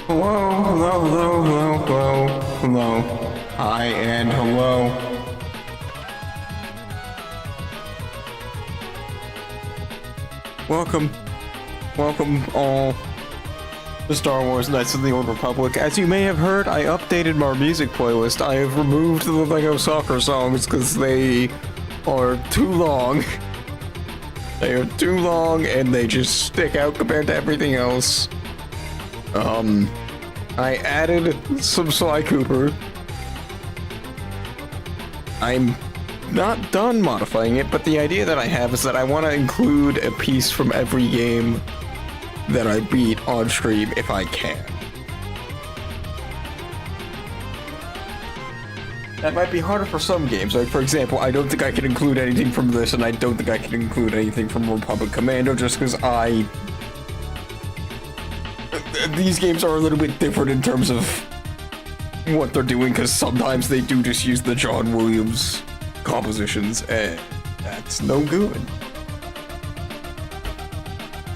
Hello, hello, hello, hello, hello, hello. Hi and hello. Welcome all to Star Wars Knights of the Old Republic. As you may have heard, I updated my music playlist. I have removed the Lego soccer songs because they are too long. They are too long and they just stick out compared to everything else. I added some Sly Cooper. I'm not done modifying it, but the idea that I have is that I want to include a piece from every game that I beat on stream if I can. That might be harder for some games. Like, for example, I don't think I can include anything from this, and I don't think I can include anything from Republic Commando just because these games are a little bit different in terms of what they're doing, because sometimes they do just use the John Williams compositions, and that's no good.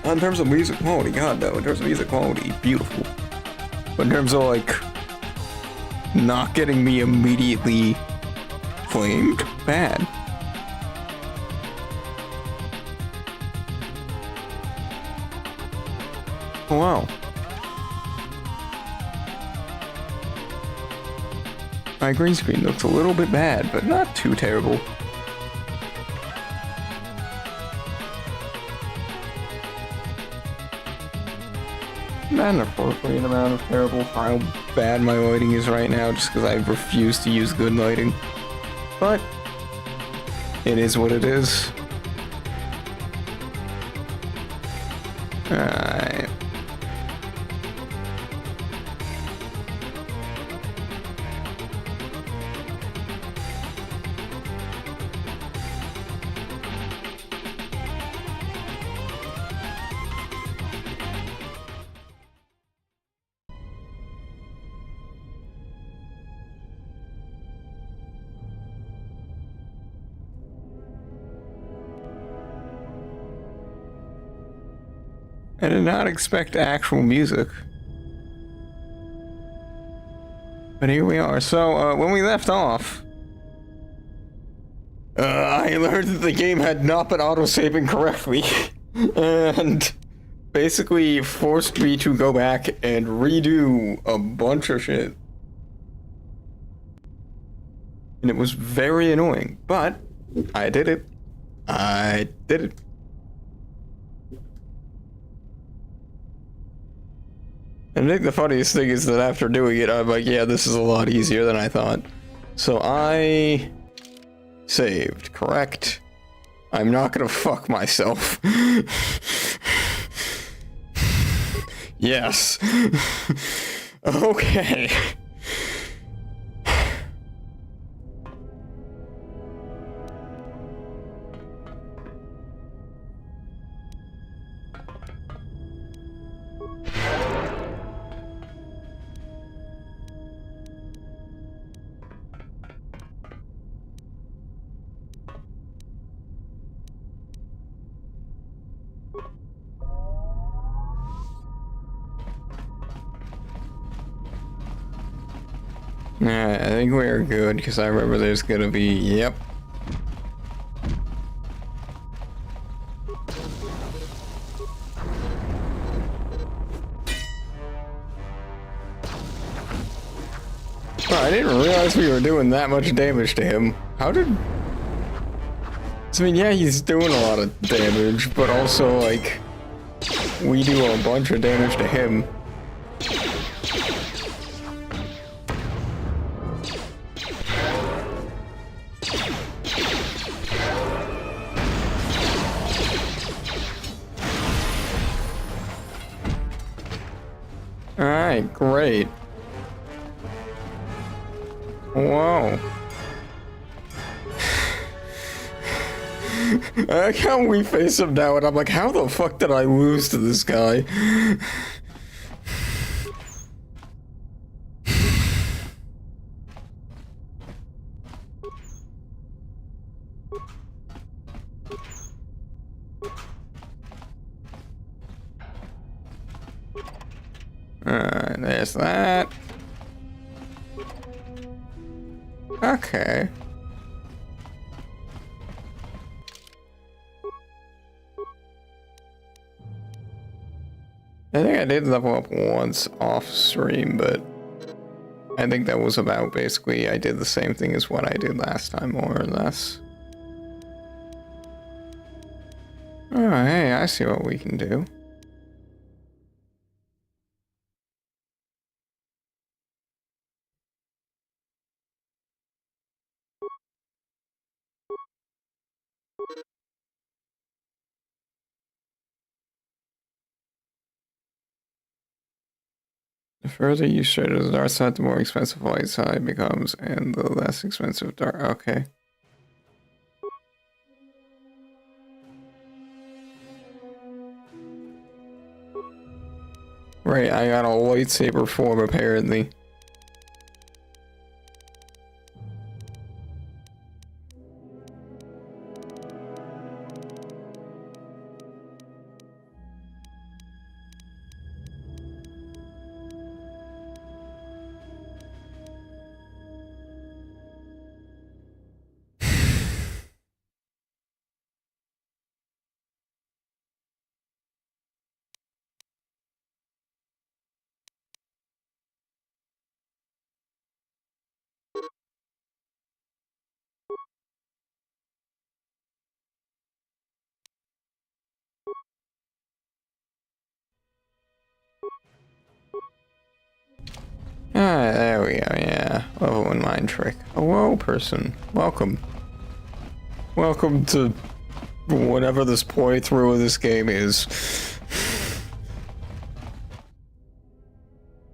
In terms of music quality, god no, in terms of music quality, beautiful. But in terms of, like, not getting me immediately flamed, bad. Oh, wow. My green screen looks a little bit bad, but not too terrible. Metaphorically an amount of terrible for how bad my lighting is right now, just because I refuse to use good lighting. But it is what it is. Alright. I did not expect actual music. But here we are. So, when we left off, I learned that the game had not been autosaving correctly. And basically forced me to go back and redo a bunch of shit. And it was very annoying. But, I did it. I did it. And I think the funniest thing is that after doing it, I'm like, yeah, this is a lot easier than I thought. So I saved, correct? I'm not gonna fuck myself. Yes. Okay. Alright, I think we're good, because I remember there's gonna be, yep. Oh, I didn't realize we were doing that much damage to him. How did... I mean, yeah, he's doing a lot of damage, but also, like, we do a bunch of damage to him. Alright, great. Whoa. I like how we face him now, and I'm like, how the fuck did I lose to this guy? Alright. And there's that. Okay. I think I did level up once off stream, but I think that was about basically I did the same thing as what I did last time, more or less. Oh, hey, I see what we can do. The further you stray to the dark side, the more expensive light side becomes, and the less expensive dark. Okay. Right, I got a lightsaber form apparently. Ah, there we go, yeah. Level 1 mind trick. Hello, person. Welcome. Welcome to whatever this playthrough of this game is.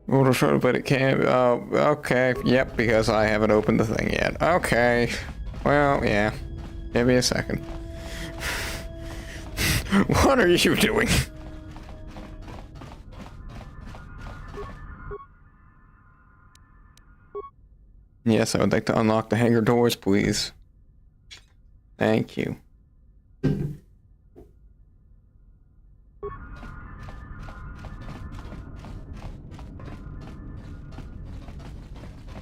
We'll show, but it can't. Oh, okay. Yep, because I haven't opened the thing yet. Okay. Well, yeah. Give me a second. What are you doing? Yes, I would like to unlock the hangar doors, please. Thank you.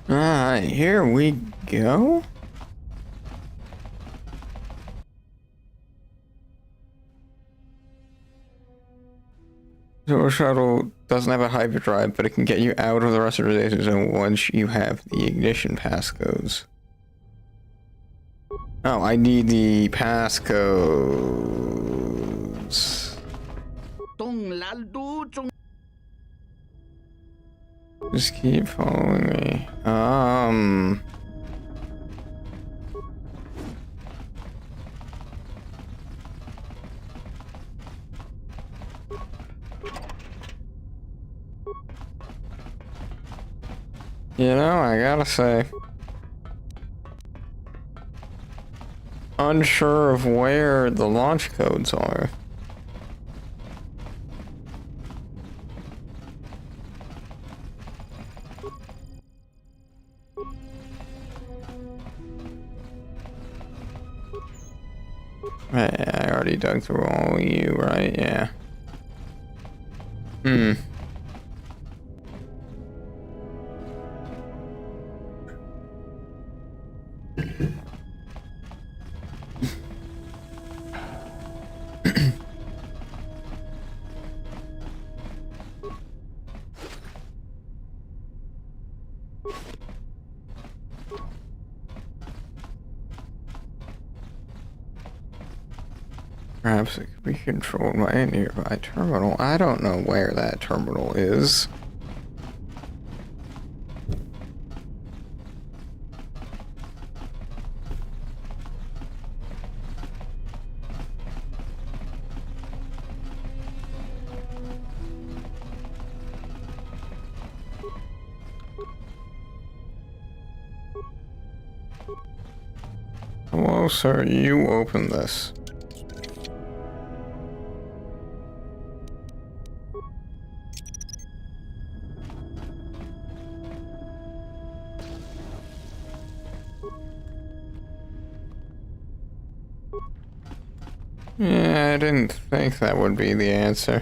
Alright, here we go. So shuttle doesn't have a hyperdrive, but it can get you out of the restoration zone once you have the ignition passcodes. Oh, I need the passcodes. Just keep following me. You know, I gotta say, unsure of where the launch codes are. I already dug through all of you, right? Yeah. Perhaps it could be controlled by a nearby terminal. I don't know where that terminal is. Hello, sir. You open this. Yeah, I didn't think that would be the answer.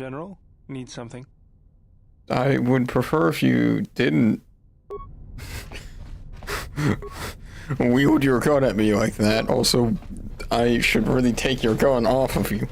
General? Need something? I would prefer if you didn't wield your gun at me like that. Also, I should really take your gun off of you.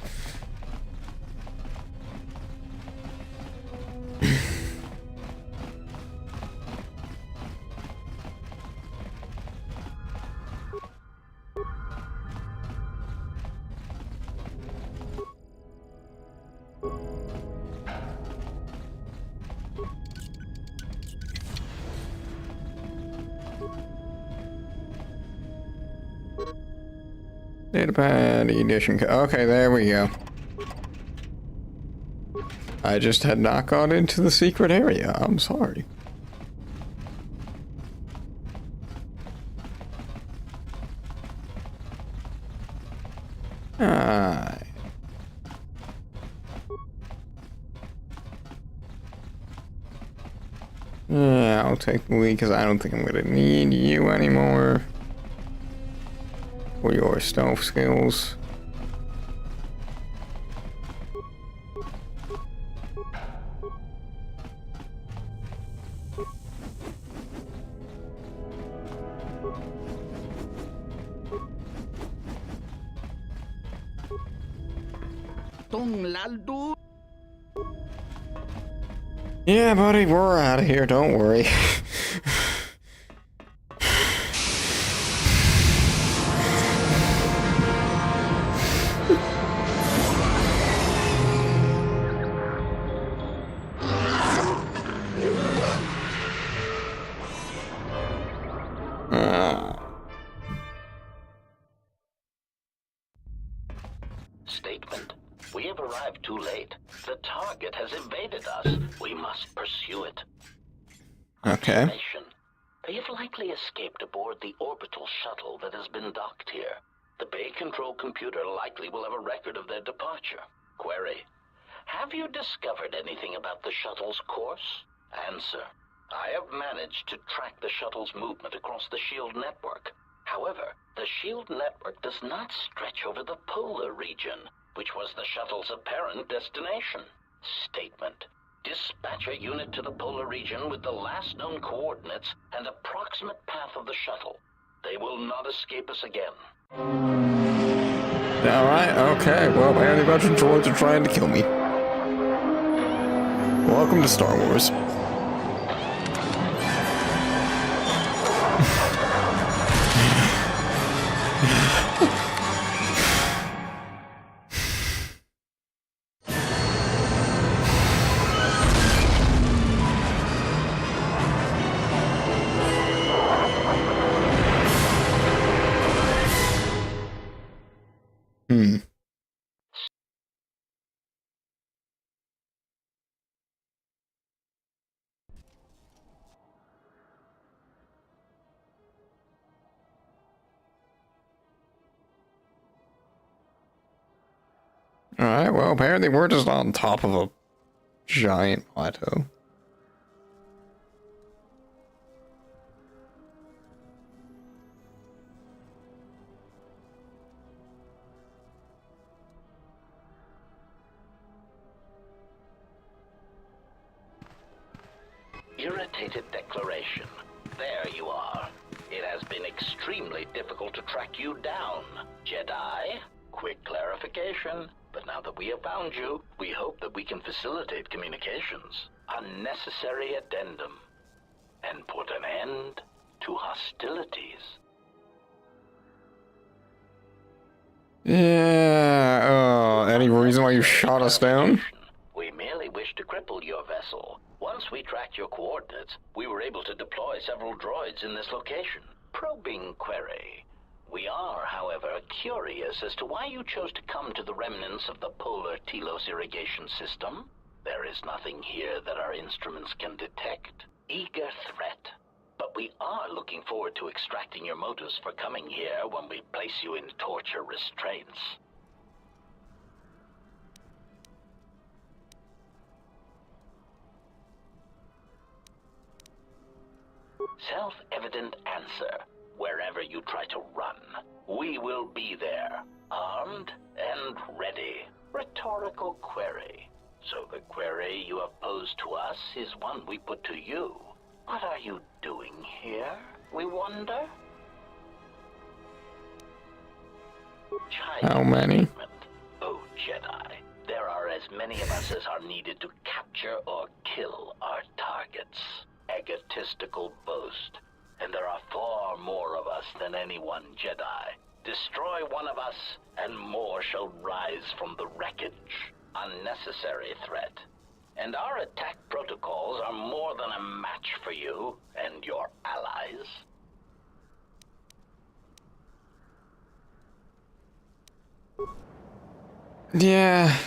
Datapad edition. Okay, there we go. I just had not got into the secret area. I'm sorry. Alright. Yeah, I'll take the lead because I don't think I'm gonna need you anymore. For your stealth skills. Yeah, buddy, we're out of here, don't worry. Statement. We have arrived too late. The target has evaded us. We must pursue it. Okay. Observation. They have likely escaped aboard the orbital shuttle that has been docked here. The bay control computer likely will have a record of their departure. Query. Have you discovered anything about the shuttle's course? Answer. I have managed to track the shuttle's movement across the SHIELD network. However, the SHIELD network does not stretch over the polar region, which was the shuttle's apparent destination. Statement. Dispatch a unit to the polar region with the last known coordinates and approximate path of the shuttle. They will not escape us again. Alright, okay. Well, apparently a bunch of droids are trying to kill me. Welcome to Star Wars. Alright, well, apparently we're just on top of a giant plateau. Irritated declaration. There you are. It has been extremely difficult to track you down, Jedi. Quick clarification. But now that we have found you, we hope that we can facilitate communications. Unnecessary addendum. And put an end to hostilities. Yeah, any reason why you shot us down? We merely wish to cripple your vessel. Once we tracked your coordinates, we were able to deploy several droids in this location. Probing query. We are, however, curious as to why you chose to come to the remnants of the polar Telos irrigation system. There is nothing here that our instruments can detect. Eager threat. But we are looking forward to extracting your motives for coming here when we place you in torture restraints. Self-evident answer. Wherever you try to run, we will be there, armed and ready. Rhetorical query. So the query you have posed to us is one we put to you. What are you doing here, we wonder? How many? Statement. Oh, Jedi. There are as many of us as are needed to capture or kill our targets. Egotistical boast. And there are far more of us than any one Jedi. Destroy one of us, and more shall rise from the wreckage. Unnecessary threat. And our attack protocols are more than a match for you and your allies. Yeah.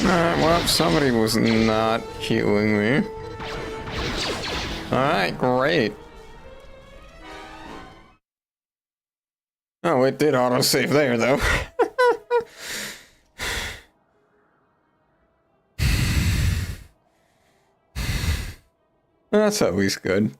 Alright, well, somebody was not healing me. Alright, great. Oh, it did autosave there, though. That's always good.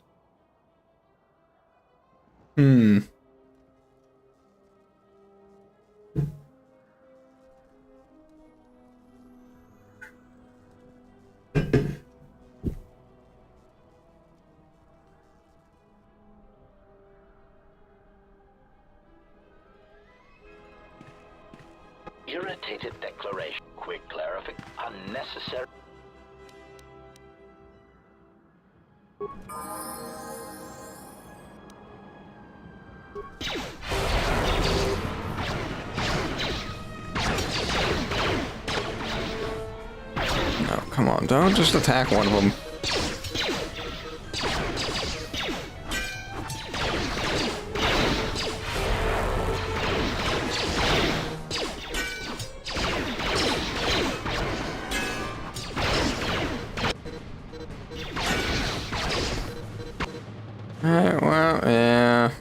Irritated declaration. Quick clarification. Unnecessary. Oh, come on, don't just attack one of them. Alright, well, yeah.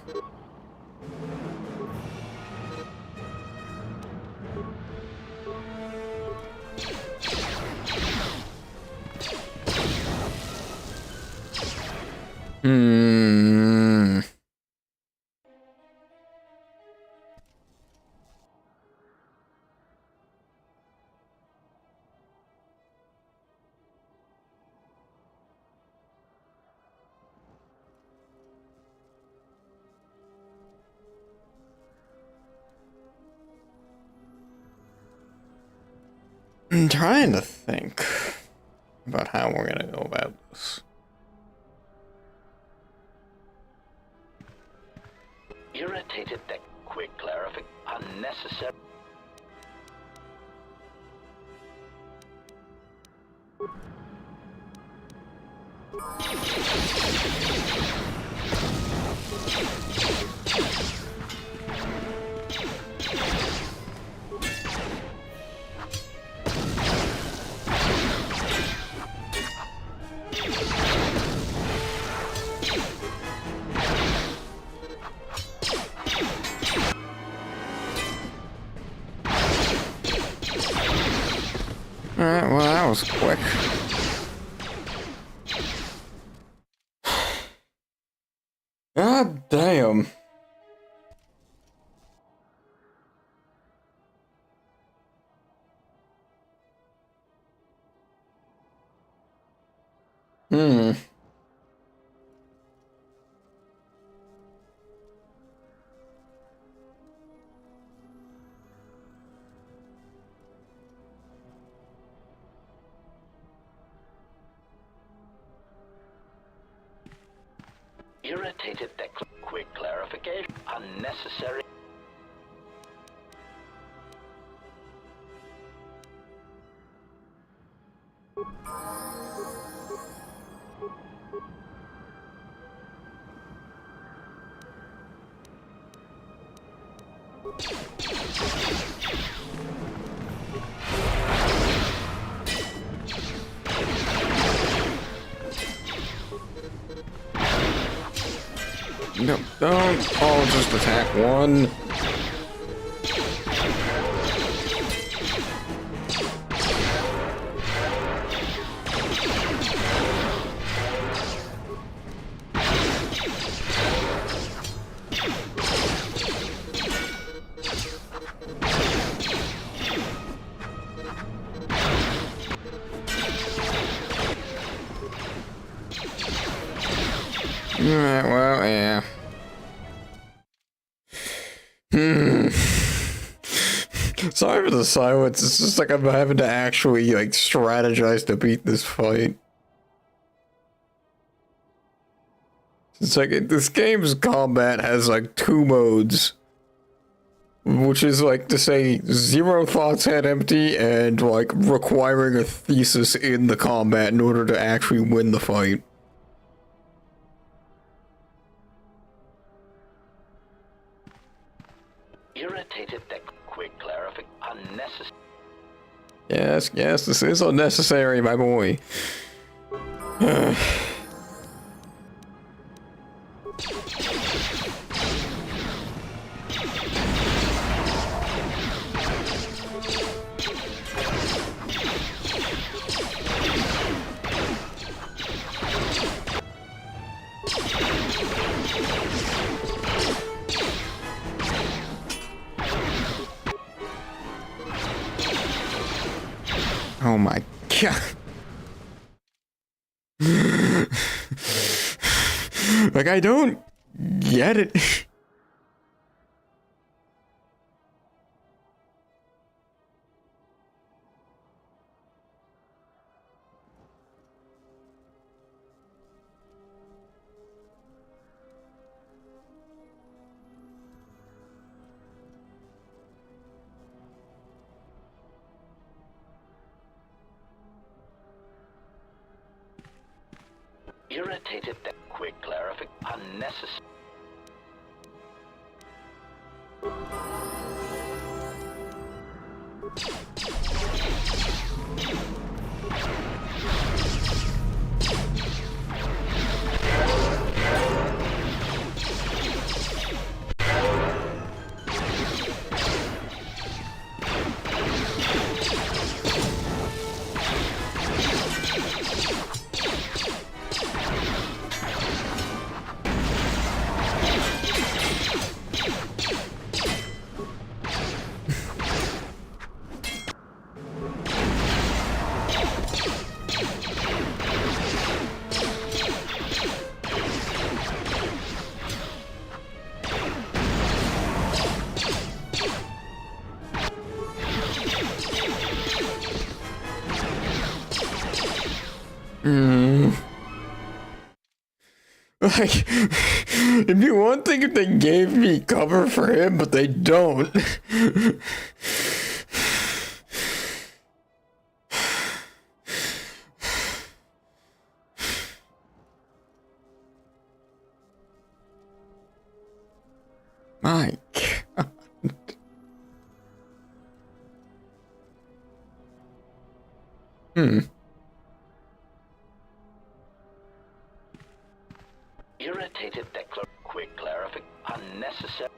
I'm trying to think about how we're gonna go about this. Irritated deck. Quick clarification. Unnecessary. Alright, well, that was quick. God damn. Irritated deck. Quick clarification. Unnecessary. No, don't all just attack one. Well, yeah. Sorry for the silence. It's just like I'm having to actually like strategize to beat this fight. It's like this game's combat has like 2 modes, which is like to say 0 thoughts head empty and like requiring a thesis in the combat in order to actually win the fight. Irritated that quick clarification unnecessary. Yes, this is unnecessary, my boy. Oh my god. Like, I don't get it. Irritated that quick clarification unnecessary. Like, it'd be one thing if they gave me cover for him, but they don't. My God. Irritated that quick clarification unnecessary.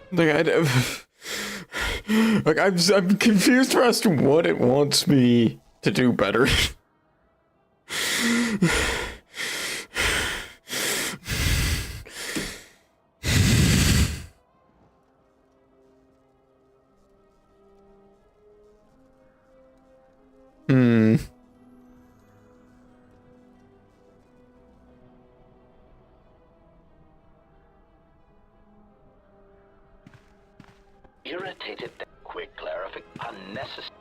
Like, like I'm confused as to what it wants me to do better. Irritated, quick clarification, unnecessary.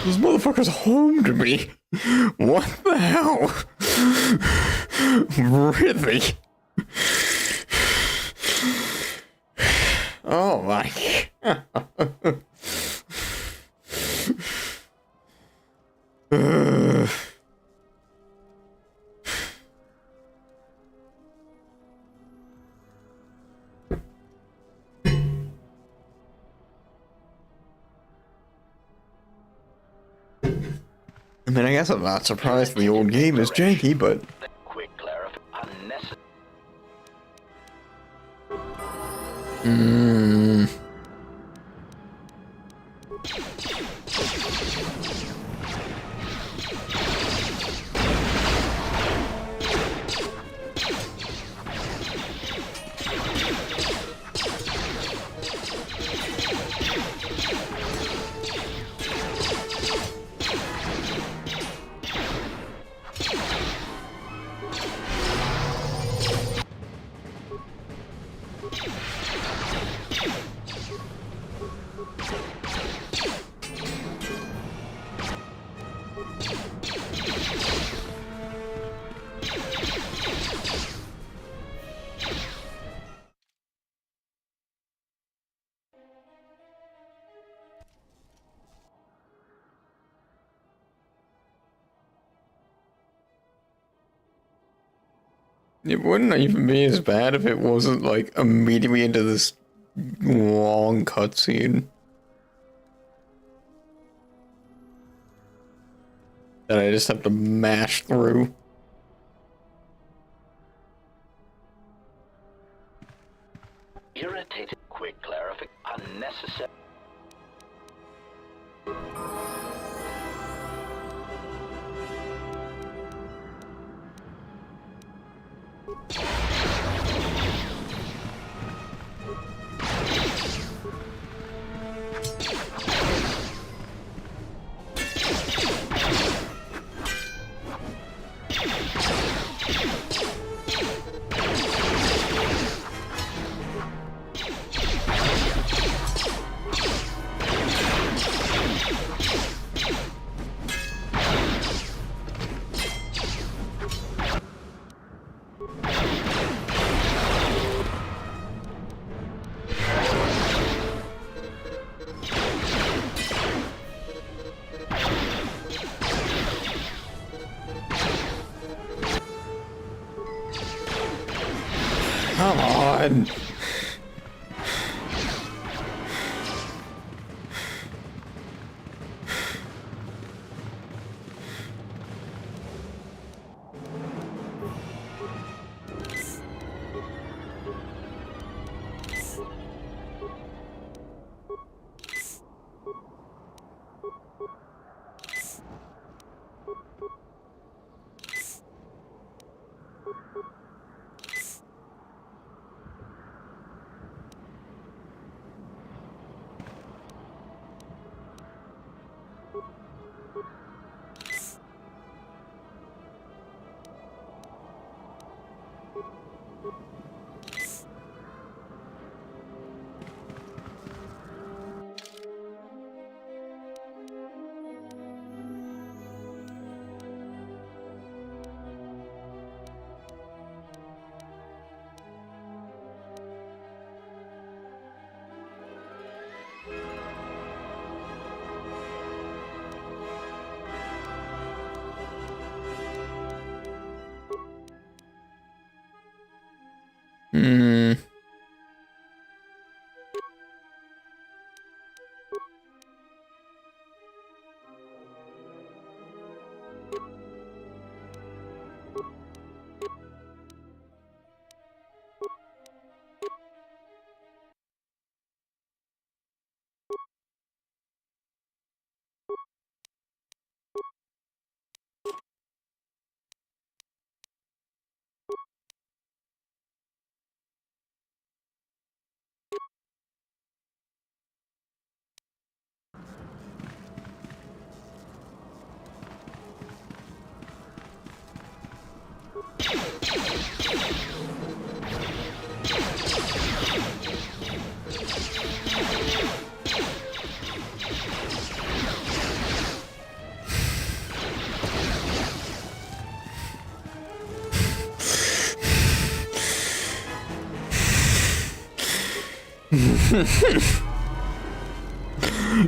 This motherfucker's home to me. What the hell? Really? Oh my god. I mean, I guess I'm not surprised the old game is janky, but... Quick clarification, unnecessary. It wouldn't even be as bad if it wasn't, like, immediately into this long cutscene that I just have to mash through. Irritated, quick clarification, unnecessary. Come on. Hmm.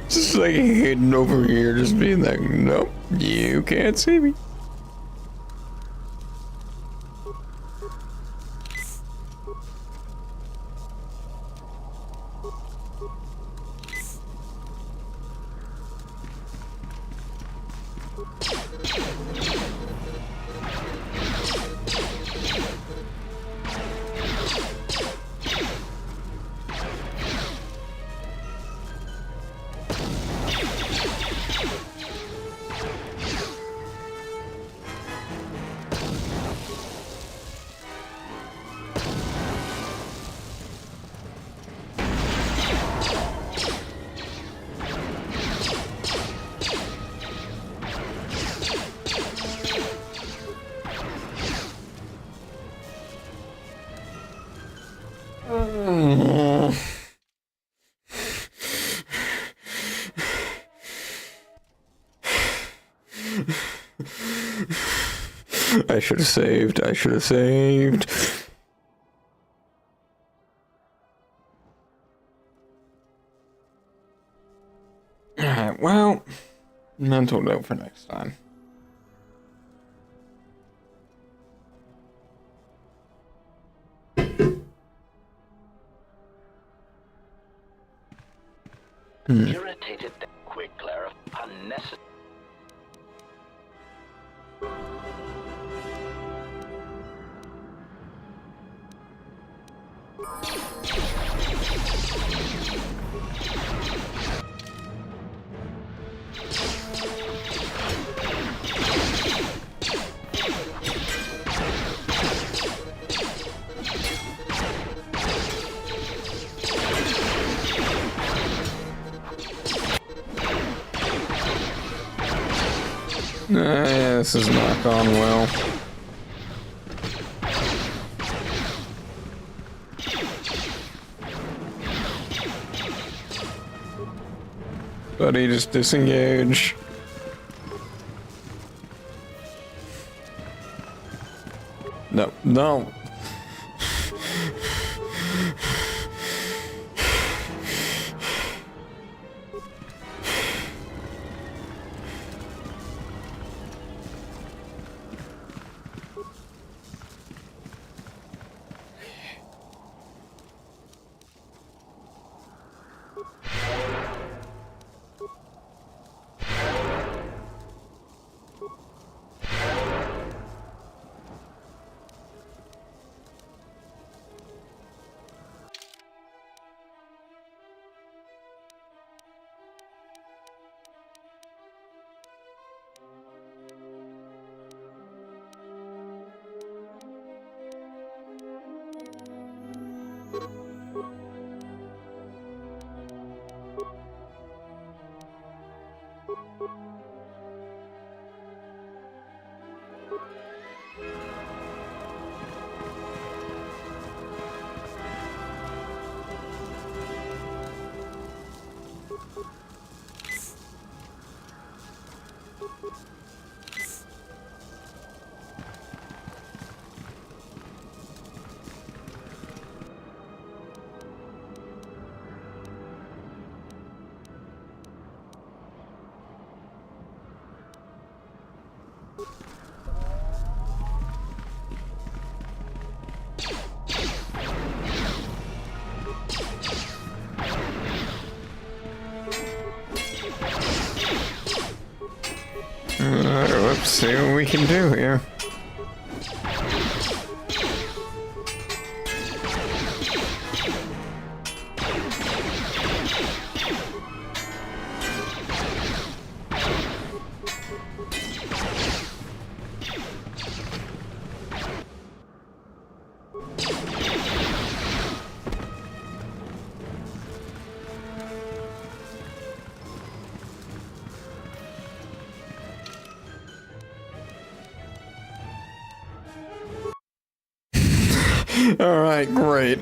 Just like hidden over here, just being like, nope, you can't see me. I should have saved. I should have saved. Alright, well, mental note for next time. Irritated that quick, Clara. Unnecessary. Yeah, this has not gone well. Buddy, just disengage. No, no. see what we can do here. Alright, great.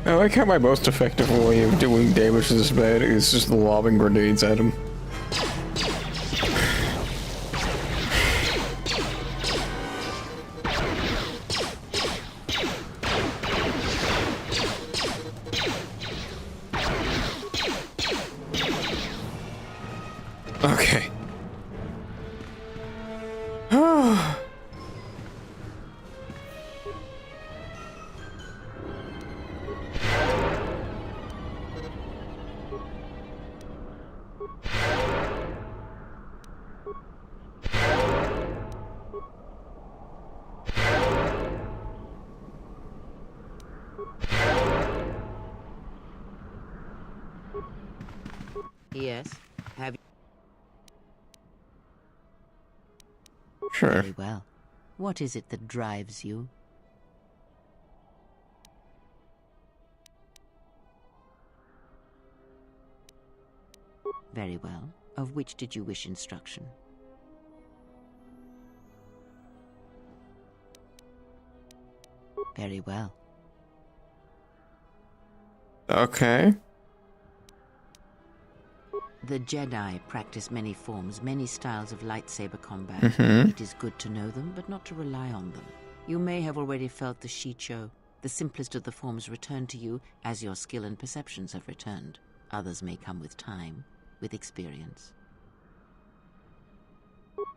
I like how my most effective way of doing damage to this bed is just lobbing grenades at him. Okay. Yes. Have you? Sure. Very well. What is it that drives you? Very well. Of which did you wish instruction? Very well. Okay. The Jedi practice many forms, many styles of lightsaber combat. Mm-hmm. It is good to know them, but not to rely on them. You may have already felt the Shicho. The simplest of the forms return to you as your skill and perceptions have returned. Others may come with time, with experience.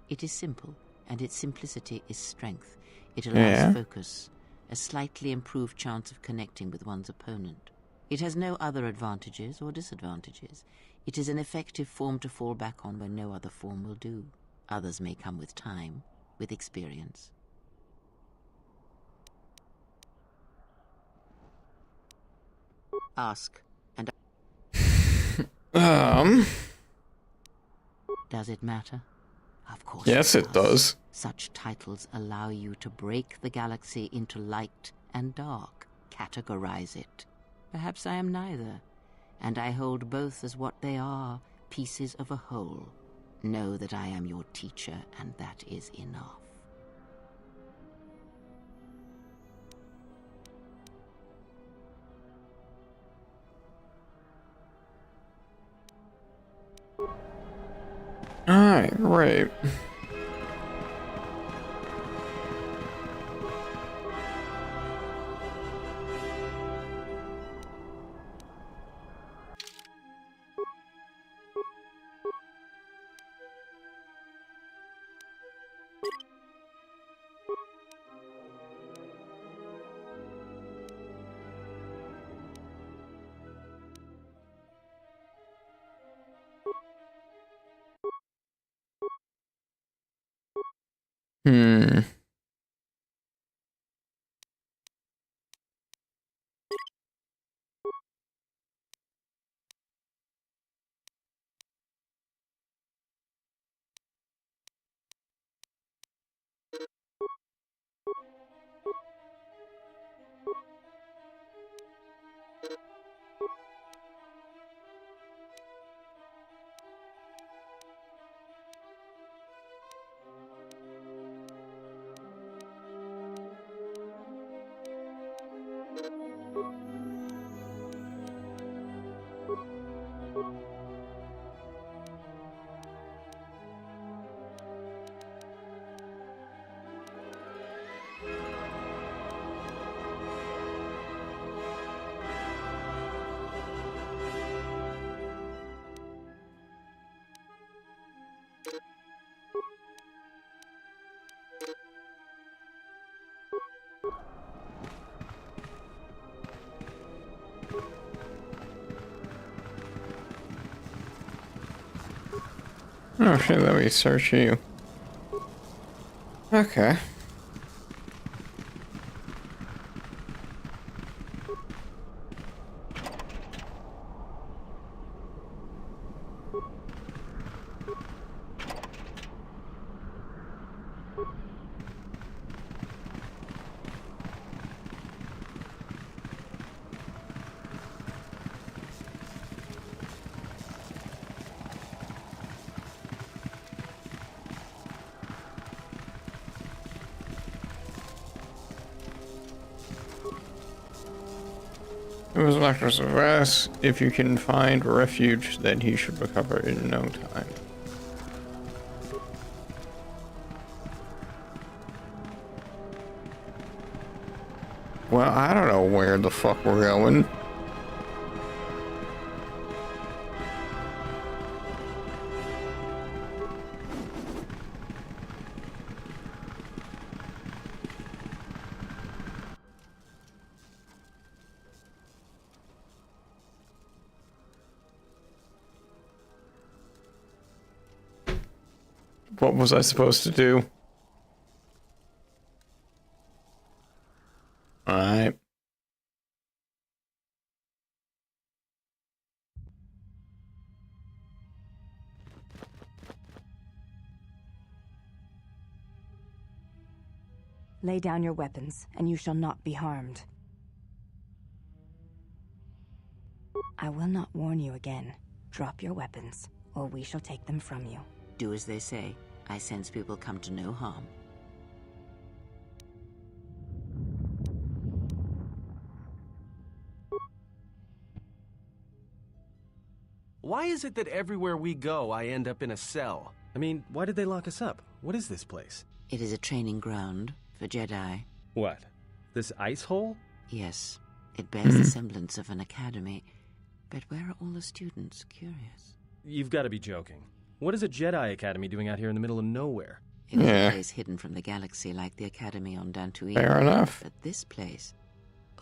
It is simple, and its simplicity is strength. It allows focus, a slightly improved chance of connecting with one's opponent. It has no other advantages or disadvantages. It is an effective form to fall back on when no other form will do. Others may come with time, with experience. Ask, and does it matter? Of course Yes, it does. Such titles allow you to break the galaxy into light and dark, categorize it. Perhaps I am neither, and I hold both as what they are, pieces of a whole. Know that I am your teacher, and that is enough. Alright, great. Hmm. Oh shit, let me search you. Okay. It was Electros of S. If you can find refuge, then he should recover in no time. Well, I don't know where the fuck we're going. What was I supposed to do? Alright. Lay down your weapons, and you shall not be harmed. I will not warn you again. Drop your weapons, or we shall take them from you. Do as they say. I sense we will come to no harm. Why is it that everywhere we go, I end up in a cell? I mean, why did they lock us up? What is this place? It is a training ground for Jedi. What? This ice hole? Yes, it bears the semblance of an academy. But where are all the students? Curious. You've got to be joking. What is a Jedi Academy doing out here in the middle of nowhere? It is a place hidden from the galaxy like the academy on Dantooine. Fair enough. But this place...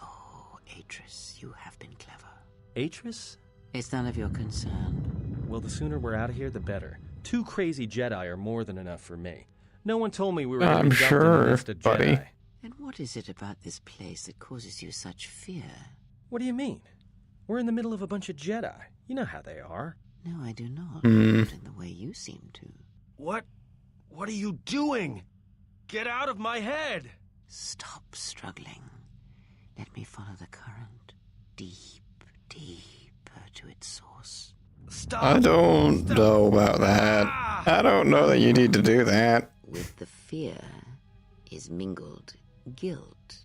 Oh, Atris, you have been clever. Atris? It's none of your concern. Well, the sooner we're out of here, the better. 2 crazy Jedi are more than enough for me. No one told me we were going to be dumped in the midst of buddy. Jedi. And what is it about this place that causes you such fear? What do you mean? We're in the middle of a bunch of Jedi. You know how they are. No, I do not. Not in the way you seem to. What are you doing? Get out of my head! Stop struggling. Let me follow the current. Deep, deeper to its source. Stop! I don't know about that. I don't know that you need to do that. With the fear is mingled guilt.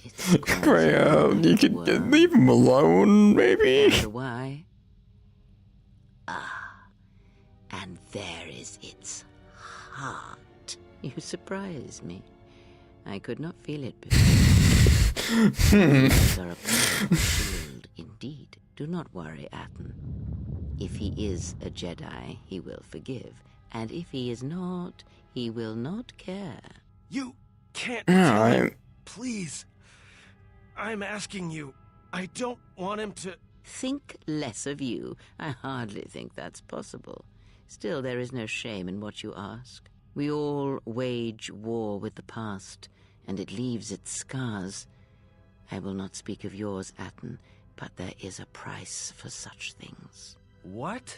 It's Freya, you could leave him alone, maybe? Wonder why? Ah, and there is its heart. You surprise me. I could not feel it before. These are a powerful shield indeed. Do not worry, Atten. If he is a Jedi, he will forgive. And if he is not, he will not care. You can't Yeah, tell him. Please. I'm asking you. I don't want him to... Think less of you. I hardly think that's possible. Still, there is no shame in what you ask. We all wage war with the past, and it leaves its scars. I will not speak of yours, Atten, but there is a price for such things. What?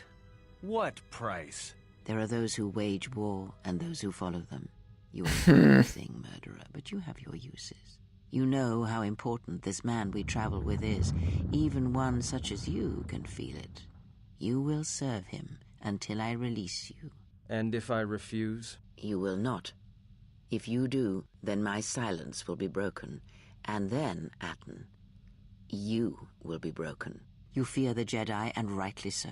What price? There are those who wage war and those who follow them. You are nothing, murderer, but you have your uses. You know how important this man we travel with is. Even one such as you can feel it. You will serve him until I release you. And if I refuse? You will not. If you do, then my silence will be broken. And then, Atten, you will be broken. You fear the Jedi, and rightly so.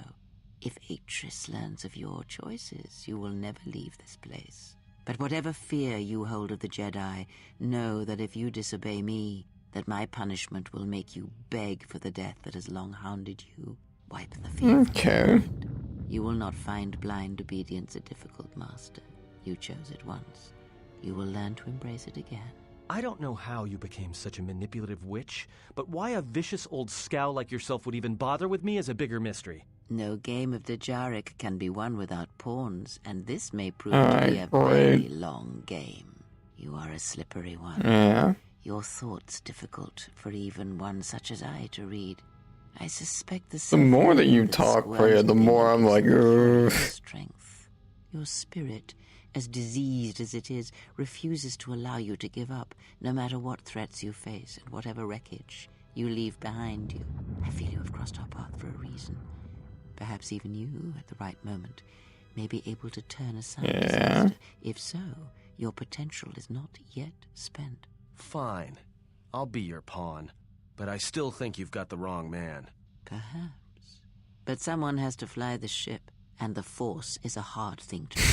If Atris learns of your choices, you will never leave this place. But whatever fear you hold of the Jedi, know that if you disobey me, that my punishment will make you beg for the death that has long hounded you. Wipe the fear. Okay. You will not find blind obedience a difficult master. You chose it once. You will learn to embrace it again. I don't know how you became such a manipulative witch, but why a vicious old scow like yourself would even bother with me is a bigger mystery. No game of Djarik can be won without pawns, and this may prove to be a very long game. You are a slippery one. Yeah. Your thoughts difficult for even one such as I to read. I suspect The more that you talk, Freya, the more I'm like, ugh. Strength. Your spirit, as diseased as it is, refuses to allow you to give up, no matter what threats you face and whatever wreckage you leave behind you. I feel you have crossed our path for a reason. Perhaps even you, at the right moment, may be able to turn aside disaster. If so, your potential is not yet spent. Fine. I'll be your pawn. But I still think you've got the wrong man. Perhaps. But someone has to fly the ship, and the Force is a hard thing to do.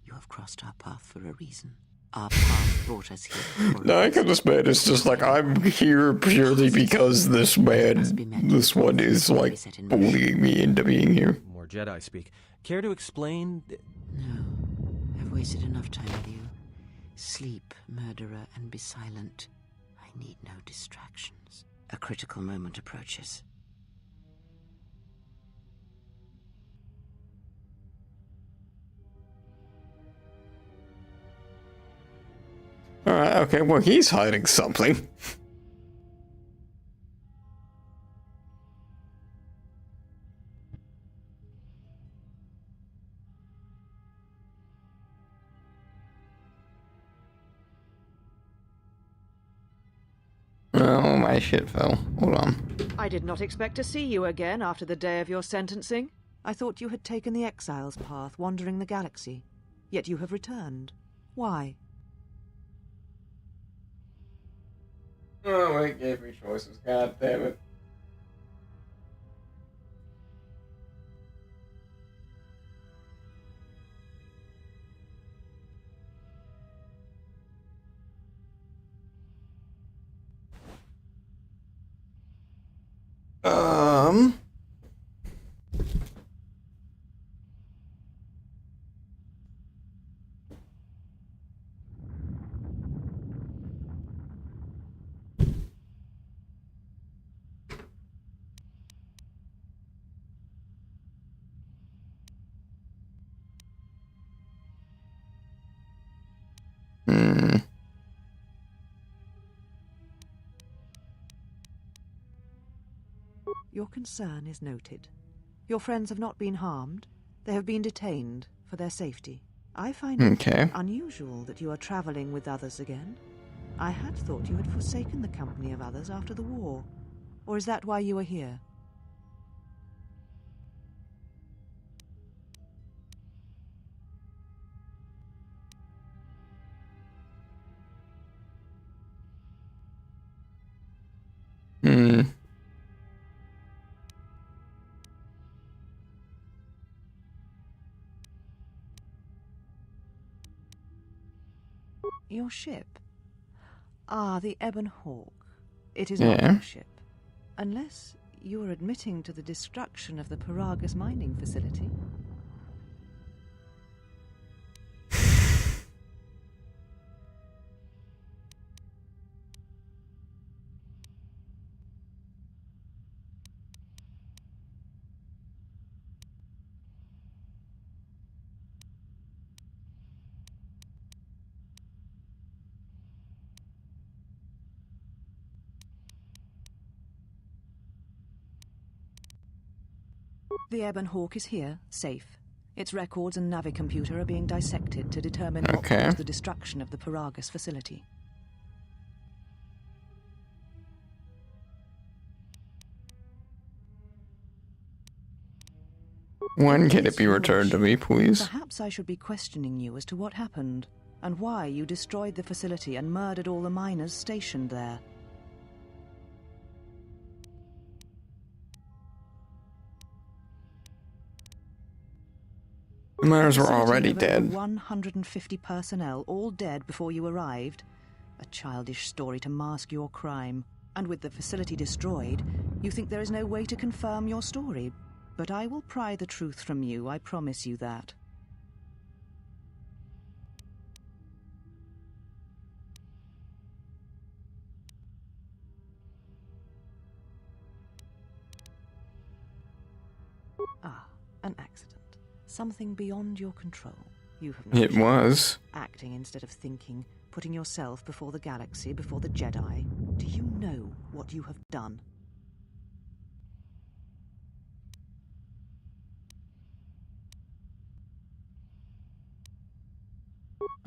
You have crossed our path for a reason. Our path brought us here. No, I can just bet it's just like I'm here purely because this man, this one is like bullying me into being here. More Jedi speak. Care to explain? No. I've wasted enough time with you. Sleep, murderer, and be silent. I need no distractions. A critical moment approaches. Alright, okay, well, he's hiding something. Oh, my shit fell. Hold on. I did not expect to see you again after the day of your sentencing. I thought you had taken the exile's path, wandering the galaxy. Yet you have returned. Why? Oh, it gave me choices. God damn it. Um... Hmm. Your concern is noted. Your friends have not been harmed. They have been detained for their safety. I find it unusual that you are traveling with others again. I had thought you had forsaken the company of others after the war. Or is that why you are here? Hmm. Your ship? Ah, the Ebon Hawk. It is not your ship. Unless you are admitting to the destruction of the Paragus mining facility. The Ebon Hawk is here, safe. Its records and navicomputer are being dissected to determine what caused the destruction of the Paragus facility. When can it be returned to me, please? Perhaps I should be questioning you as to what happened, and why you destroyed the facility and murdered all the miners stationed there. The miners were already dead. 150 personnel, all dead before you arrived. A childish story to mask your crime. And with the facility destroyed, you think there is no way to confirm your story. But I will pry the truth from you, I promise you that. Ah, an accident. Something beyond your control. You have no It was. Acting instead of thinking, putting yourself before the galaxy, before the Jedi. Do you know what you have done?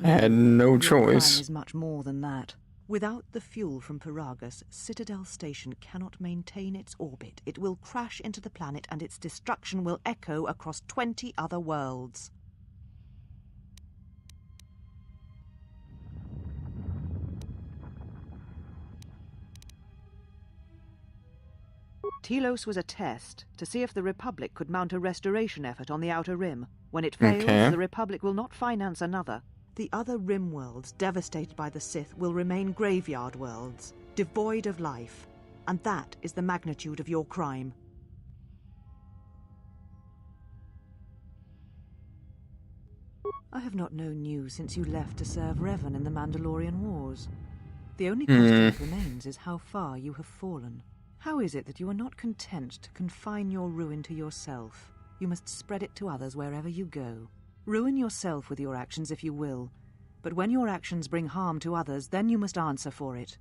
I had no Your crime choice. is much more than that. Without the fuel from Paragus, Citadel Station cannot maintain its orbit. It will crash into the planet and its destruction will echo across 20 other worlds. Telos was a test to see if the Republic could mount a restoration effort on the Outer Rim. When it fails, the Republic will not finance another. The other Rim worlds, devastated by the Sith, will remain graveyard worlds, devoid of life. And that is the magnitude of your crime. I have not known you since you left to serve Revan in the Mandalorian Wars. The only question that remains is how far you have fallen. How is it that you are not content to confine your ruin to yourself? You must spread it to others wherever you go. Ruin yourself with your actions if you will, but when your actions bring harm to others, then you must answer for it.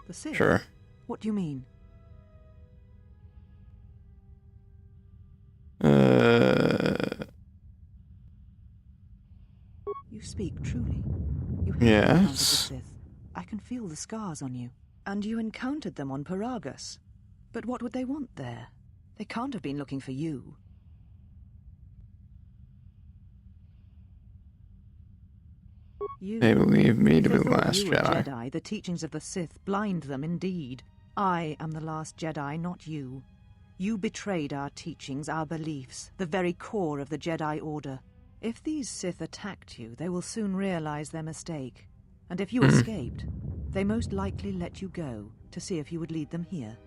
The Sith? Sure. What do you mean? speak truly. You have encountered the Yes. Sith. I can feel the scars on you. And you encountered them on Paragus. But what would they want there? They can't have been looking for you. They believe me to be If the they thought last you were Jedi. Jedi, the teachings of the Sith blind them indeed. I am the last Jedi, not you. You betrayed our teachings, our beliefs, the very core of the Jedi Order. If these Sith attacked you, they will soon realize their mistake. And if you escaped, they most likely let you go to see if you would lead them here.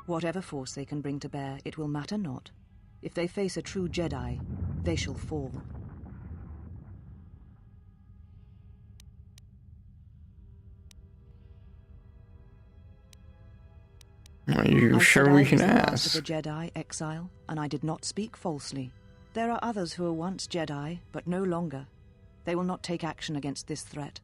Whatever force they can bring to bear, it will matter not. If they face a true Jedi, they shall fall. Are you sure we can I said I was the last ask? of the Jedi, exile, and I did not speak falsely. There are others who were once Jedi, but no longer. They will not take action against this threat.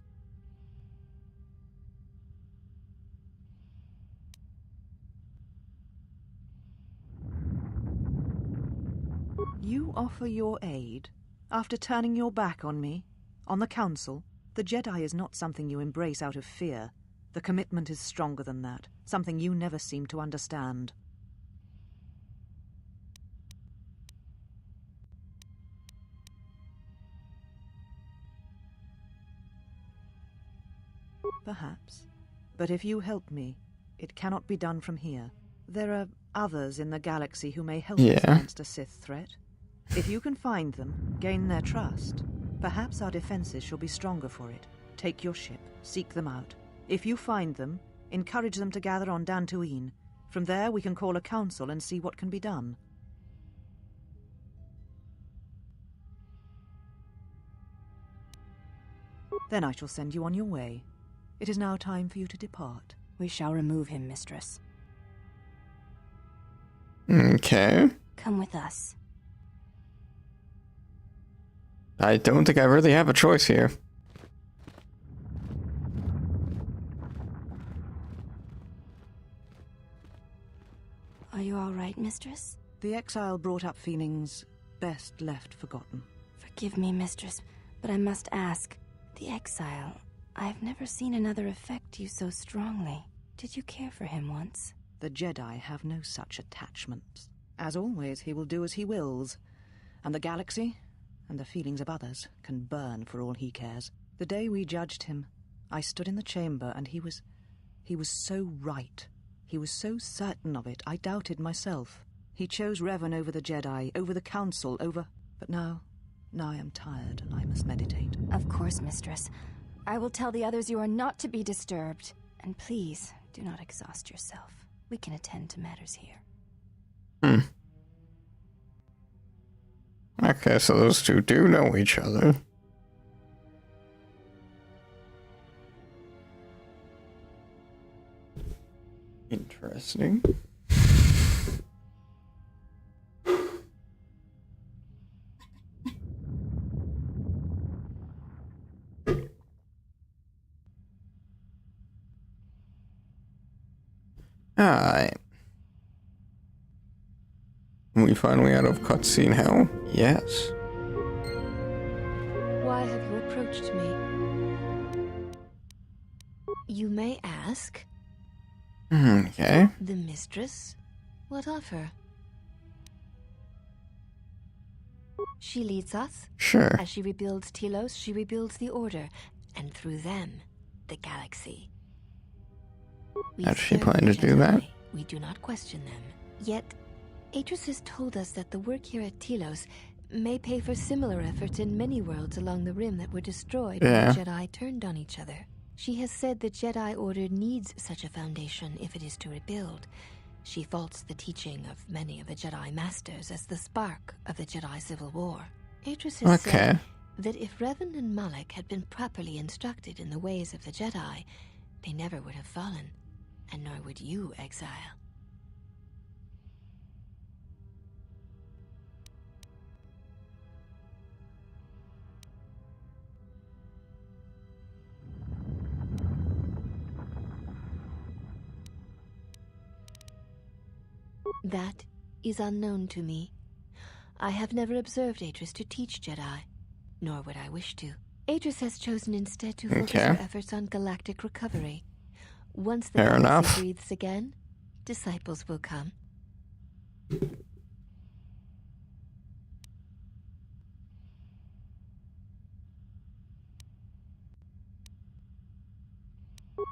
You offer your aid after turning your back on me, on the Council. The Jedi is not something you embrace out of fear. The commitment is stronger than that, something you never seem to understand. Perhaps. But if you help me, it cannot be done from here. There are others in the galaxy who may help us against a Sith threat. If you can find them, gain their trust, perhaps our defenses shall be stronger for it. Take your ship, seek them out. If you find them, encourage them to gather on Dantooine. From there we can call a council and see what can be done. Then I shall send you on your way. It is now time for you to depart. We shall remove him, mistress. Okay. Come with us. I don't think I really have a choice here. Are you all right, mistress? The exile brought up feelings best left forgotten. Forgive me, mistress, but I must ask. The exile, I've never seen another affect you so strongly. Did you care for him once? The Jedi have no such attachments. As always, he will do as he wills. And the galaxy, and the feelings of others, can burn for all he cares. The day we judged him, I stood in the chamber and he was so right. He was so certain of it, I doubted myself. He chose Revan over the Jedi, over the Council, over... But now I am tired and I must meditate. Of course, mistress. I will tell the others you are not to be disturbed. And please, do not exhaust yourself. We can attend to matters here. Okay, so those two do know each other. Interesting. Alright. We finally out of cutscene hell? Yes. Why have you approached me? You may ask. Okay. The mistress? What of her? She leads us. Sure. As she rebuilds Telos, she rebuilds the Order, and through them, the galaxy. We How's she serve planning the to do that? Jedi. We do not question them. Yet, Atrus has told us that the work here at Telos may pay for similar efforts in many worlds along the Rim that were destroyed when the Jedi turned on each other. She has said the Jedi Order needs such a foundation if it is to rebuild. She faults the teaching of many of the Jedi Masters as the spark of the Jedi Civil War. Atrus has said that if Revan and Malak had been properly instructed in the ways of the Jedi, they never would have fallen, and nor would you, Exile. That is unknown to me. I have never observed Atris to teach Jedi, nor would I wish to. Atris has chosen instead to focus her efforts on galactic recovery. Once the galaxy breathes again, disciples will come.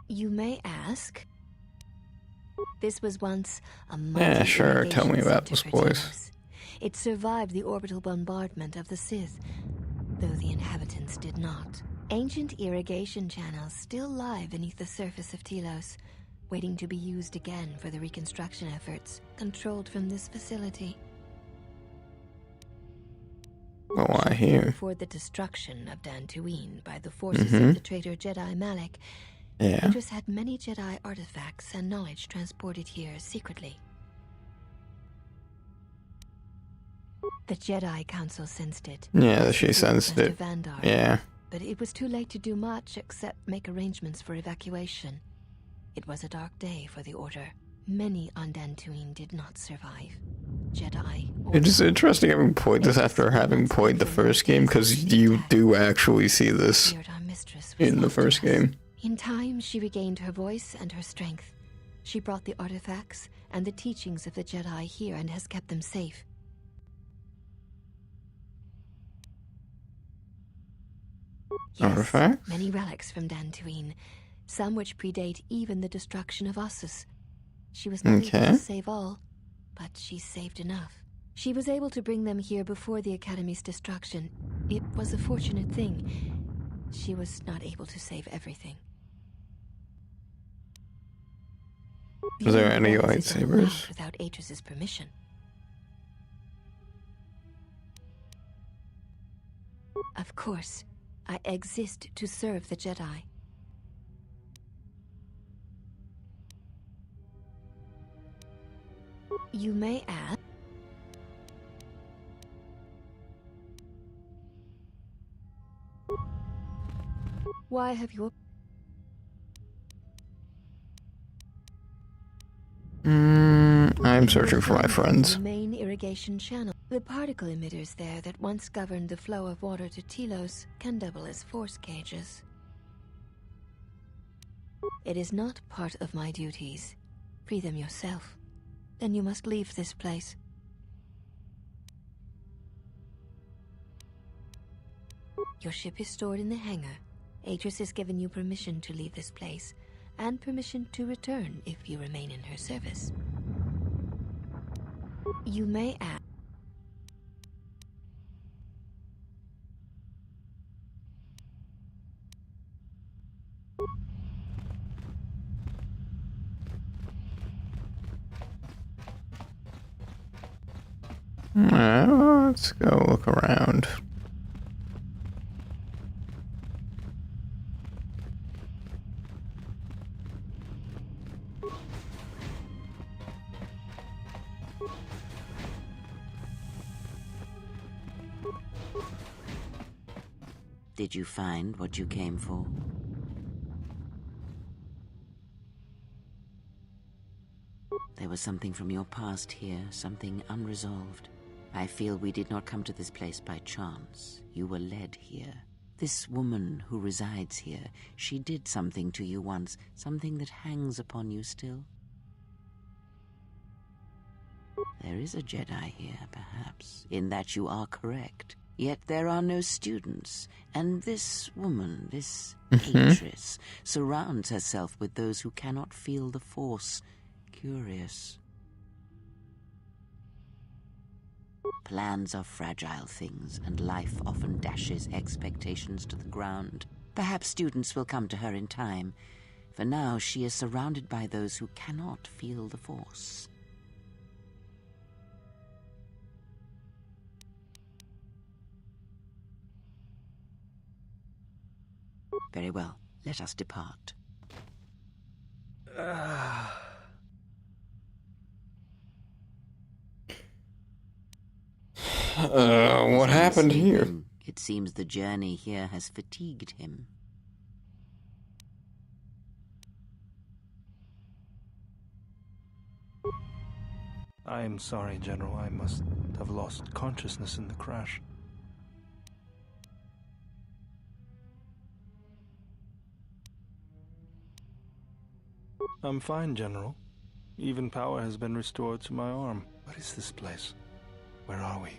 You may ask. This was once a mighty sure. Tell me about this this, boys. It survived the orbital bombardment of the Sith, though the inhabitants did not. Ancient irrigation channels still lie beneath the surface of Telos, waiting to be used again for the reconstruction efforts controlled from this facility. Oh, I hear. Before the destruction of Dantooine by the forces of the traitor Jedi Malik, Atris had many Jedi artifacts and knowledge transported here secretly. The Jedi Council sensed it. Yeah, she sensed it. Vandar, Yeah. but it was too late to do much except make arrangements for evacuation. It was a dark day for the Order. Many on Dantooine did not survive. Jedi. It is interesting having played this after having played the first game, because you do actually see this in the first game. In time, she regained her voice and her strength. She brought the artifacts and the teachings of the Jedi here and has kept them safe. Yes, Artifacts? many relics from Dantooine, some which predate even the destruction of Ossus. She was not able to save all, but she saved enough. She was able to bring them here before the Academy's destruction. It was a fortunate thing. She was not able to save everything. Was there any lightsabers? Without Atris's permission. Of course, I exist to serve the Jedi. You may ask. Why have you... I'm searching for my friends. The main irrigation channel. The particle emitters there that once governed the flow of water to Telos can double as force cages. It is not part of my duties. Free them yourself. Then you must leave this place. Your ship is stored in the hangar. Atris has given you permission to leave this place, and permission to return if you remain in her service. You may ask. Let's go look around. Did you find what you came for? There was something from your past here, something unresolved. I feel we did not come to this place by chance. You were led here. This woman who resides here, she did something to you once, something that hangs upon you still. There is a Jedi here, perhaps, in that you are correct. Yet there are no students, and this woman, this Atris, surrounds herself with those who cannot feel the Force. Curious. Plans are fragile things, and life often dashes expectations to the ground. Perhaps students will come to her in time. For now, she is surrounded by those who cannot feel the Force. Very well. Let us depart. What happened here? It seems the journey here has fatigued him. I am sorry, General. I must have lost consciousness in the crash. I'm fine, General. Even power has been restored to my arm. What is this place? Where are we?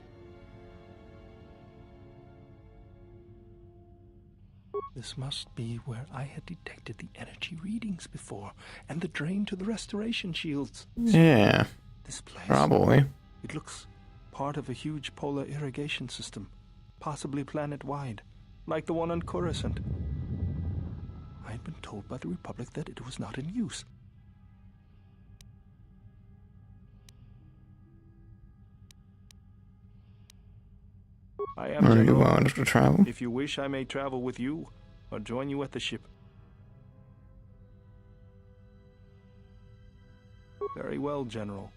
This must be where I had detected the energy readings before, and the drain to the restoration shields. Yeah. This place. Probably. It looks part of a huge polar irrigation system, possibly planet-wide, like the one on Coruscant. I had been told by the Republic that it was not in use. I am Are you General. wanted to travel? If you wish, I may travel with you, or join you at the ship. Very well, General.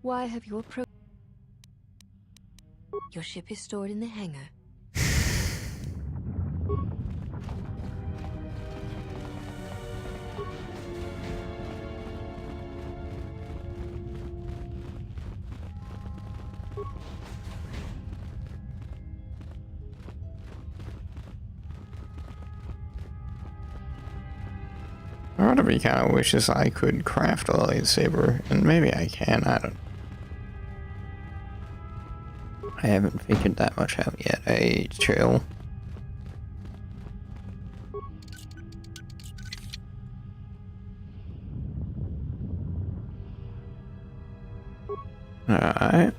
Why have you approached? Your ship is stored in the hangar. Part of me kind of wishes I could craft a lightsaber, and maybe I can, I don't know. I haven't figured that much out yet. Hey, chill. Alright.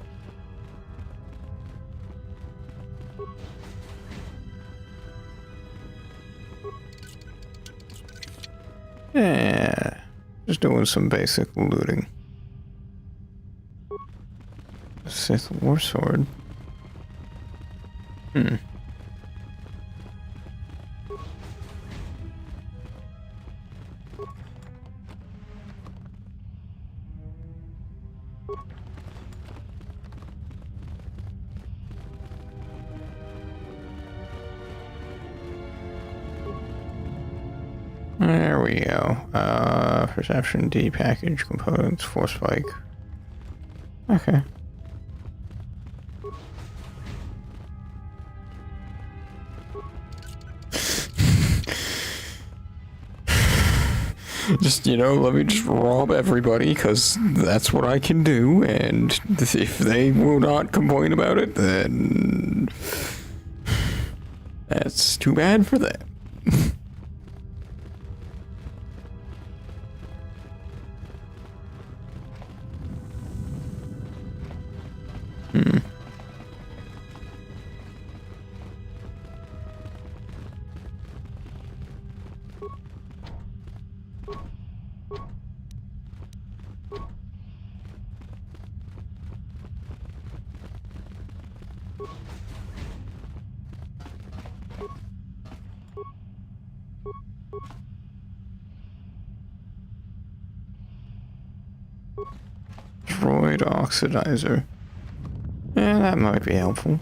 Yeah, just doing some basic looting. Sith War Sword. There we go. Perception D package components, force spike. Okay. Just, you know, let me just rob everybody, because that's what I can do, and if they will not complain about it, then that's too bad for them. Droid oxidizer. Yeah, that might be helpful.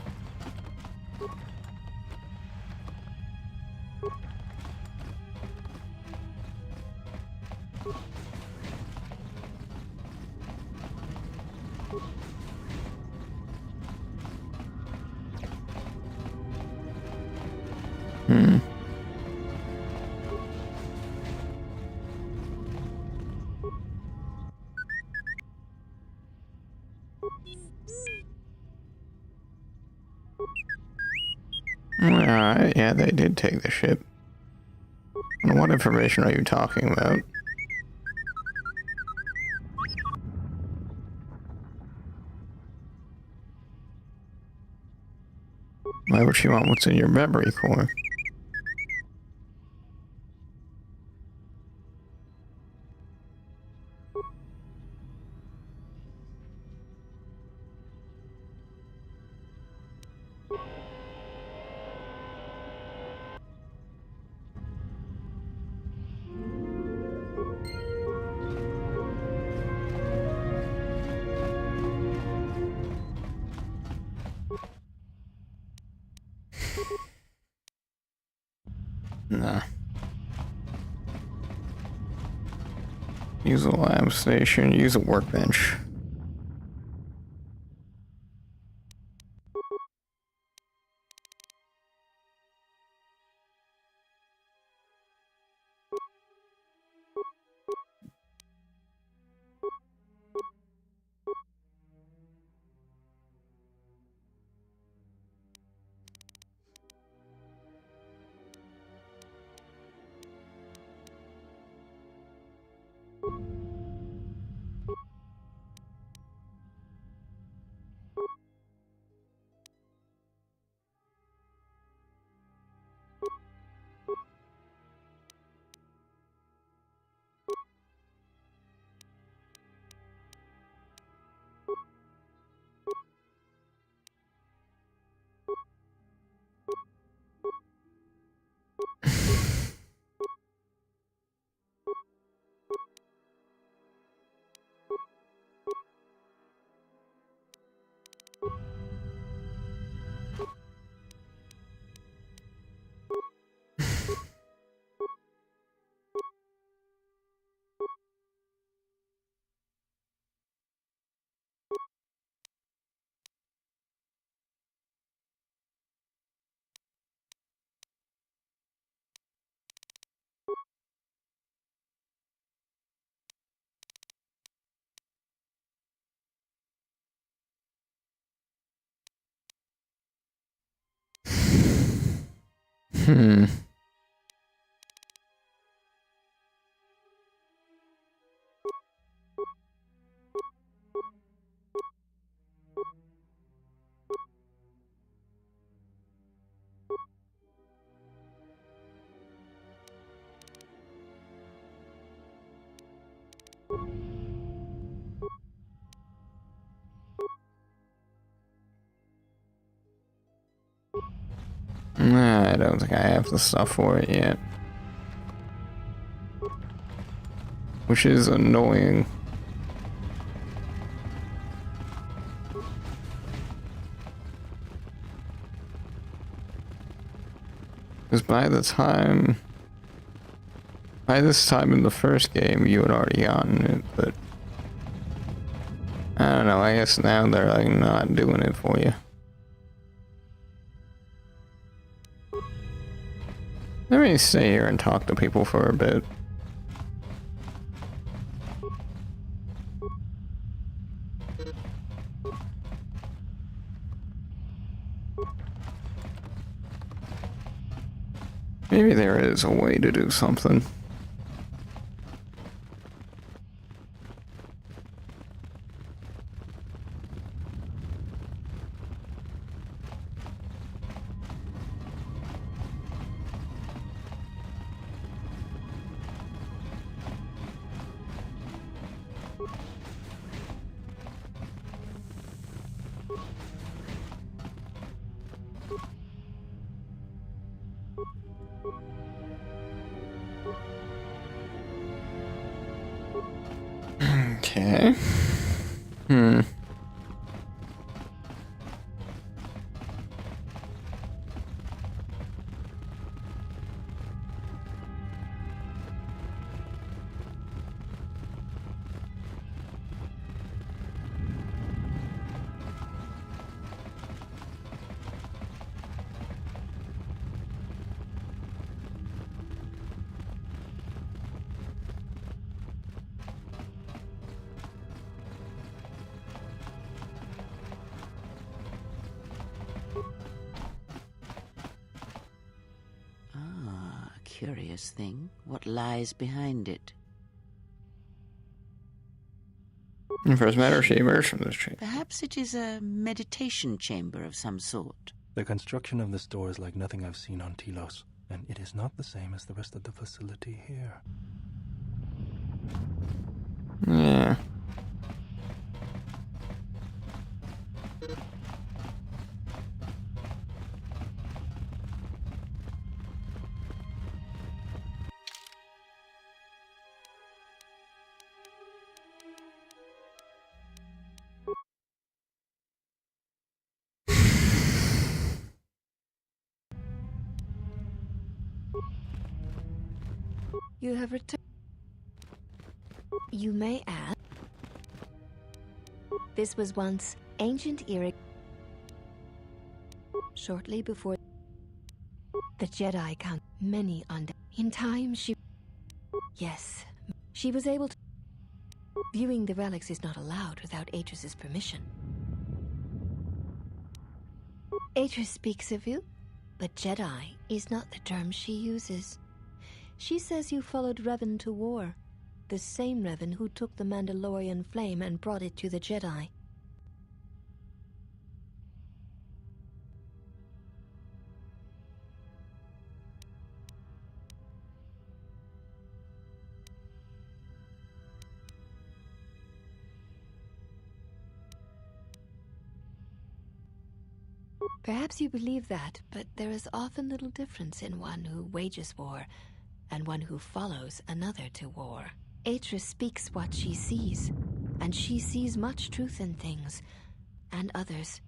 Alright, yeah, they did take the ship. And what information are you talking about? Why would she want what's in your memory core? Nah. Use a lab station, use a workbench. Hmm. I don't think I have the stuff for it yet. Which is annoying. Because by this time in the first game, you had already gotten it, but I don't know, I guess now they're like not doing it for you. Let me stay here and talk to people for a bit. Maybe there is a way to do something. Okay. Curious thing. What lies behind it? First matter, she emerged from this chamber. Perhaps it is a meditation chamber of some sort. The construction of this door is like nothing I've seen on Telos, and it is not the same as the rest of the facility here. Yeah. You have returned. You may add. This was once ancient Eric. Shortly before the Jedi count many undead. In time, she. Yes, she was able to. Viewing the relics is not allowed without Atris's permission. Atris speaks of you, but Jedi is not the term she uses. She says you followed Revan to war, the same Revan who took the Mandalorian flame and brought it to the Jedi. Perhaps you believe that, but there is often little difference in one who wages war and one who follows another to war. Atris speaks what she sees, and she sees much truth in things, and others.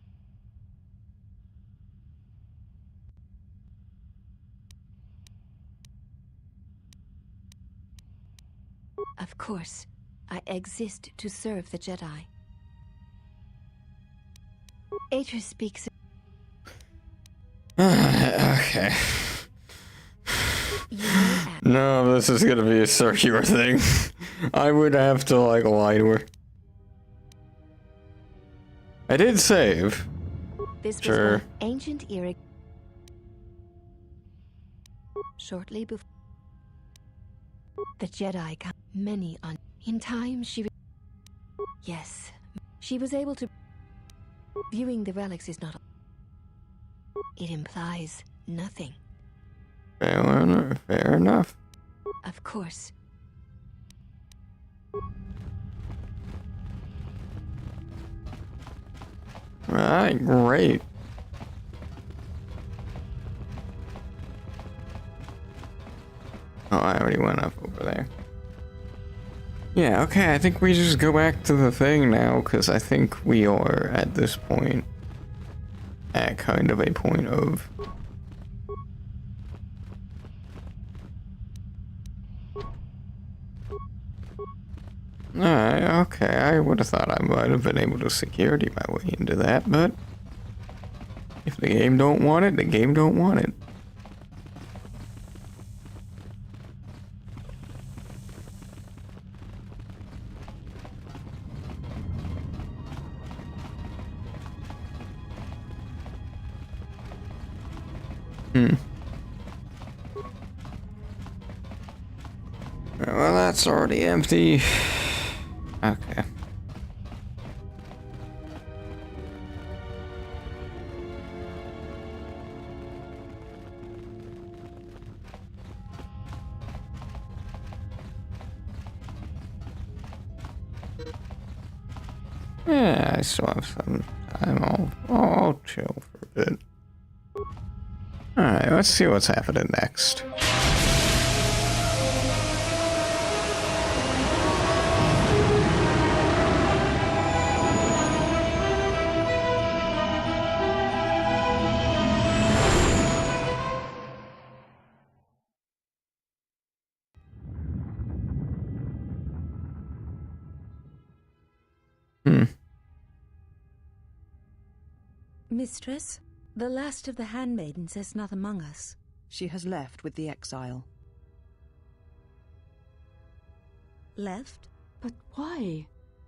Of course, I exist to serve the Jedi. Atris speaks. Okay. No, this is gonna be a circular thing. I would have to, like, lie to her. I did save. This sure. Was ancient Eric. Shortly before the Jedi count many on. In time, she. Yes, she was able to. Viewing the relics is not. It implies nothing. Fair enough. Of course. Alright, great. Oh, I already went up over there. Yeah, okay, I think we just go back to the thing now, because I think we are, at this point, at kind of a point of... Alright, okay, I would have thought I might have been able to security my way into that, but... if the game don't want it, the game don't want it. Well, that's already empty. Okay. Yeah, I still have some time. I'll chill for a bit. Alright, let's see what's happening next. Mistress, the last of the handmaidens is not among us. She has left with the exile. Left? But why?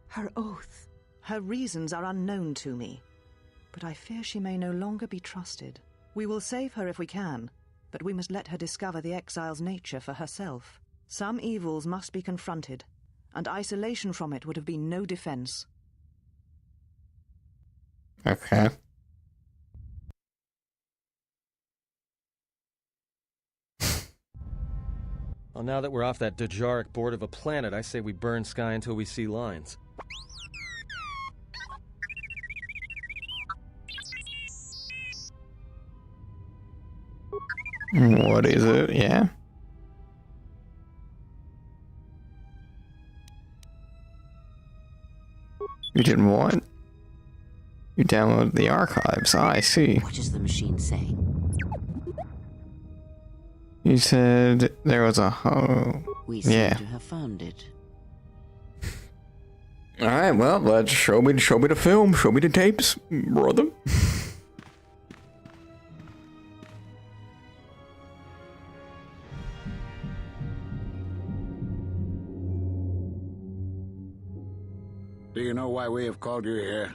Her oath. Her reasons are unknown to me, but I fear she may no longer be trusted. We will save her if we can, but we must let her discover the exile's nature for herself. Some evils must be confronted, and isolation from it would have been no defense. Okay. Well, now that we're off that Dajaric board of a planet, I say we burn sky until we see lines. What is it? Yeah. You did what? You downloaded the archives. Ah, I see. What is the machine saying? You said there was a We seem to have found it. Alright, well, let's show me the film, show me the tapes, brother. Do you know why we have called you here?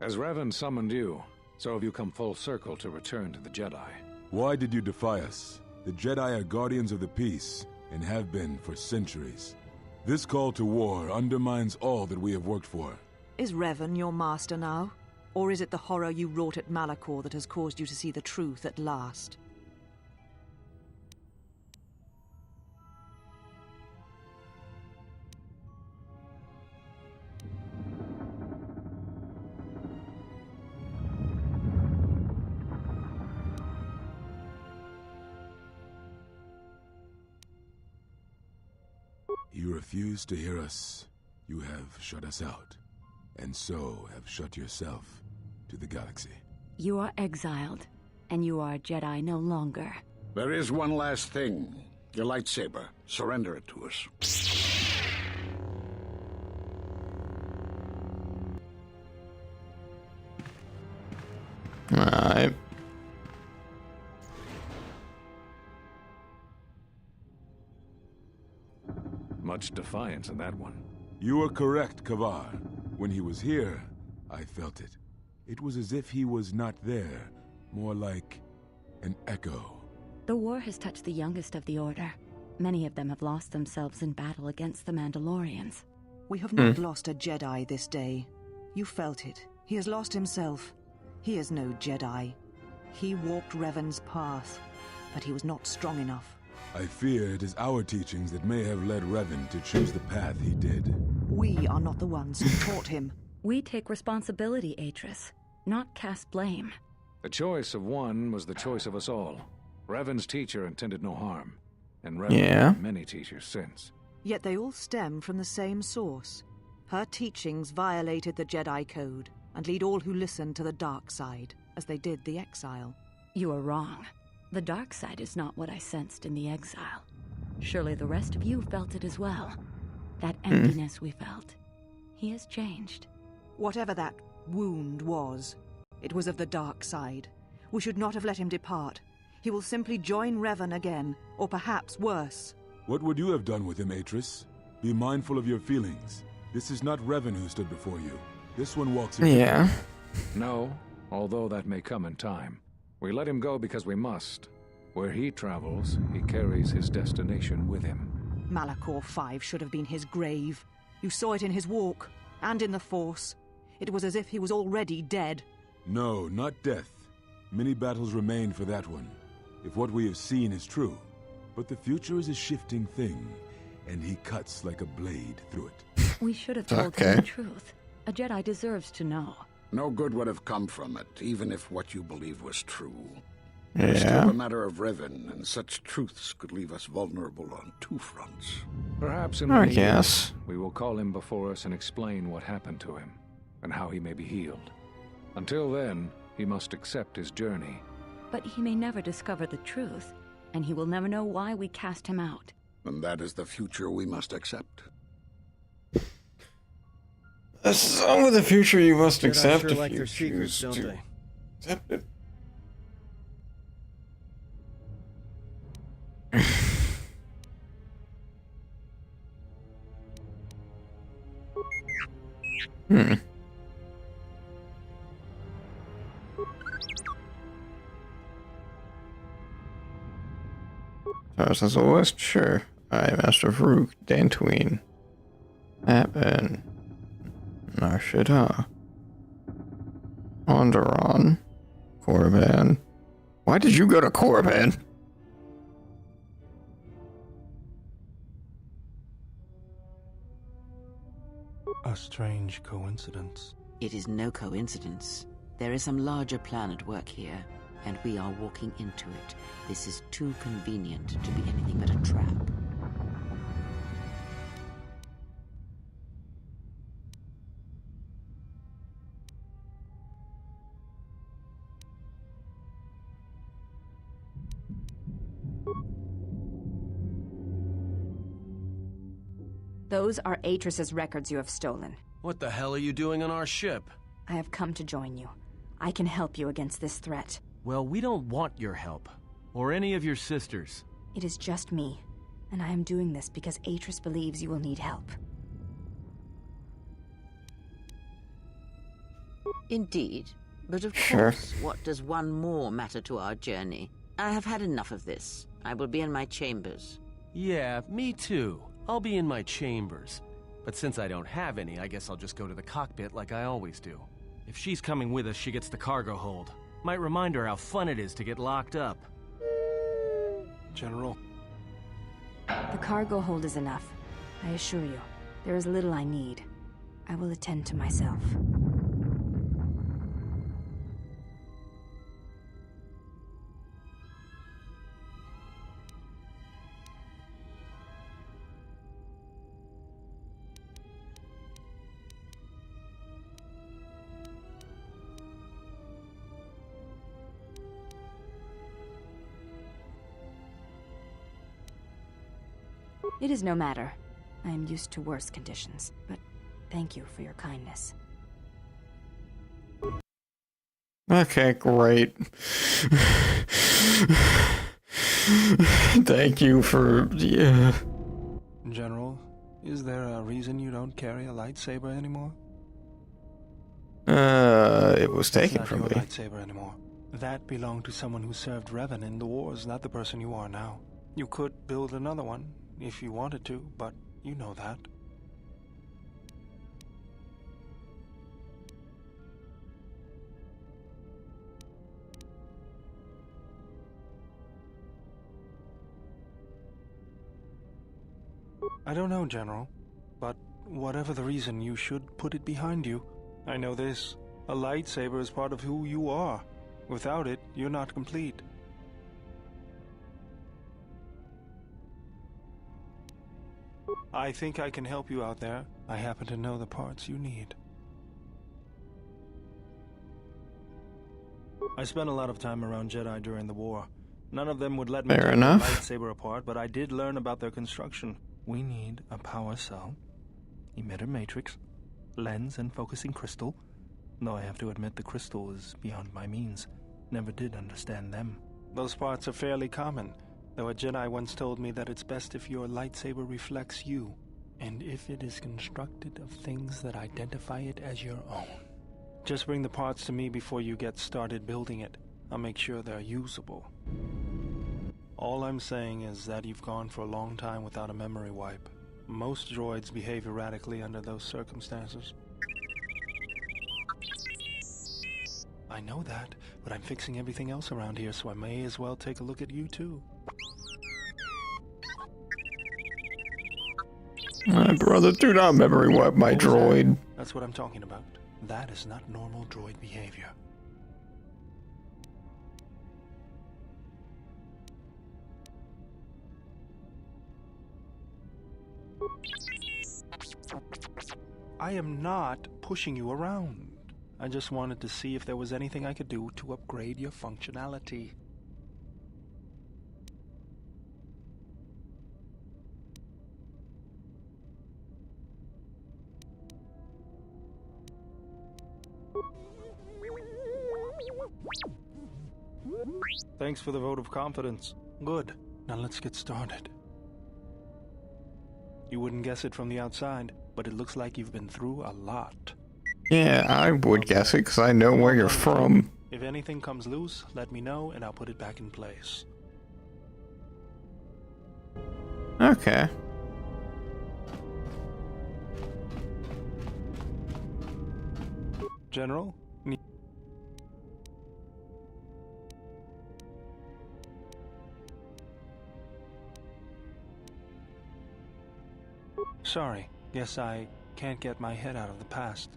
As Revan summoned you, so have you come full circle to return to the Jedi. Why did you defy us? The Jedi are guardians of the peace, and have been for centuries. This call to war undermines all that we have worked for. Is Revan your master now? Or is it the horror you wrought at Malachor that has caused you to see the truth at last? You refuse to hear us. You have shut us out, and so have shut yourself to the galaxy. You are exiled, and you are a Jedi no longer. There is one last thing. Your lightsaber. Surrender it to us. Alright. Much defiance in that one. You are correct, KotOR. When he was here, I felt it. It was as if he was not there, more like an echo. The war has touched the youngest of the Order. Many of them have lost themselves in battle against the Mandalorians. We have not lost a Jedi this day. You felt it. He has lost himself. He is no Jedi. He walked Revan's path, but he was not strong enough. I fear it is our teachings that may have led Revan to choose the path he did. We are not the ones who taught him. We take responsibility, Atris, not cast blame. The choice of one was the choice of us all. Revan's teacher intended no harm, and Revan had many teachers since. Yet they all stem from the same source. Her teachings violated the Jedi Code, and lead all who listen to the dark side, as they did the exile. You are wrong. The dark side is not what I sensed in the exile. Surely the rest of you felt it as well. That emptiness we felt. He has changed. Whatever that wound was, it was of the dark side. We should not have let him depart. He will simply join Revan again, or perhaps worse. What would you have done with him, Atris? Be mindful of your feelings. This is not Revan who stood before you. This one walks in. No, although that may come in time. We let him go because we must. Where he travels, he carries his destination with him. Malachor 5 should have been his grave. You saw it in his walk, and in the Force. It was as if he was already dead. No, not death. Many battles remain for that one, if what we have seen is true. But the future is a shifting thing, and he cuts like a blade through it. We should have told him the truth. A Jedi deserves to know. No good would have come from it, even if what you believe was true. It's still a matter of Revan, and such truths could leave us vulnerable on two fronts. Perhaps in many years, we will call him before us and explain what happened to him, and how he may be healed. Until then, he must accept his journey. But he may never discover the truth, and he will never know why we cast him out. And that is the future we must accept. Some of the future you must accept if like you their secrets, choose don't to they? accept it. Tarzan's the West, sure. I, Master Farouk, Dantooine, Appen, Narshada, Onderon, Korriban. Why did you go to Korriban? A strange coincidence. It is no coincidence. There is some larger plan at work here, and we are walking into it. This is too convenient to be anything but a trap. Those are Atris's records you have stolen. What the hell are you doing on our ship? I have come to join you. I can help you against this threat. Well, we don't want your help. Or any of your sisters. It is just me. And I am doing this because Atris believes you will need help. Indeed. But of course, what does one more matter to our journey? I have had enough of this. I will be in my chambers. Yeah, me too. I'll be in my chambers. But since I don't have any, I guess I'll just go to the cockpit like I always do. If she's coming with us, she gets the cargo hold. Might remind her how fun it is to get locked up. General. The cargo hold is enough. I assure you, there is little I need. I will attend to myself. It is no matter. I am used to worse conditions, but thank you for your kindness. Okay, great. Thank you for... yeah. General, is there a reason you don't carry a lightsaber anymore? It was taken from me. It's not your lightsaber anymore. That belonged to someone who served Revan in the wars, not the person you are now. You could build another one, if you wanted to, but you know that. I don't know, General, but whatever the reason, you should put it behind you. I know this. A lightsaber is part of who you are. Without it, you're not complete. I think I can help you out there. I happen to know the parts you need. I spent a lot of time around Jedi during the war. None of them would let me take their lightsaber apart, but I did learn about their construction. We need a power cell, emitter matrix, lens and focusing crystal. Though I have to admit the crystal is beyond my means. Never did understand them. Those parts are fairly common, though a Jedi once told me that it's best if your lightsaber reflects you, and if it is constructed of things that identify it as your own. Just bring the parts to me before you get started building it. I'll make sure they're usable. All I'm saying is that you've gone for a long time without a memory wipe. Most droids behave erratically under those circumstances. I know that, but I'm fixing everything else around here, so I may as well take a look at you too. My brother, do not memory wipe my droid. That's what I'm talking about. That is not normal droid behavior. I am not pushing you around. I just wanted to see if there was anything I could do to upgrade your functionality. Thanks for the vote of confidence. Good. Now let's get started. You wouldn't guess it from the outside, but it looks like you've been through a lot. Yeah, I would guess it, because I know where you're from. If anything comes loose, let me know, and I'll put it back in place. Okay. General? Sorry, guess I can't get my head out of the past.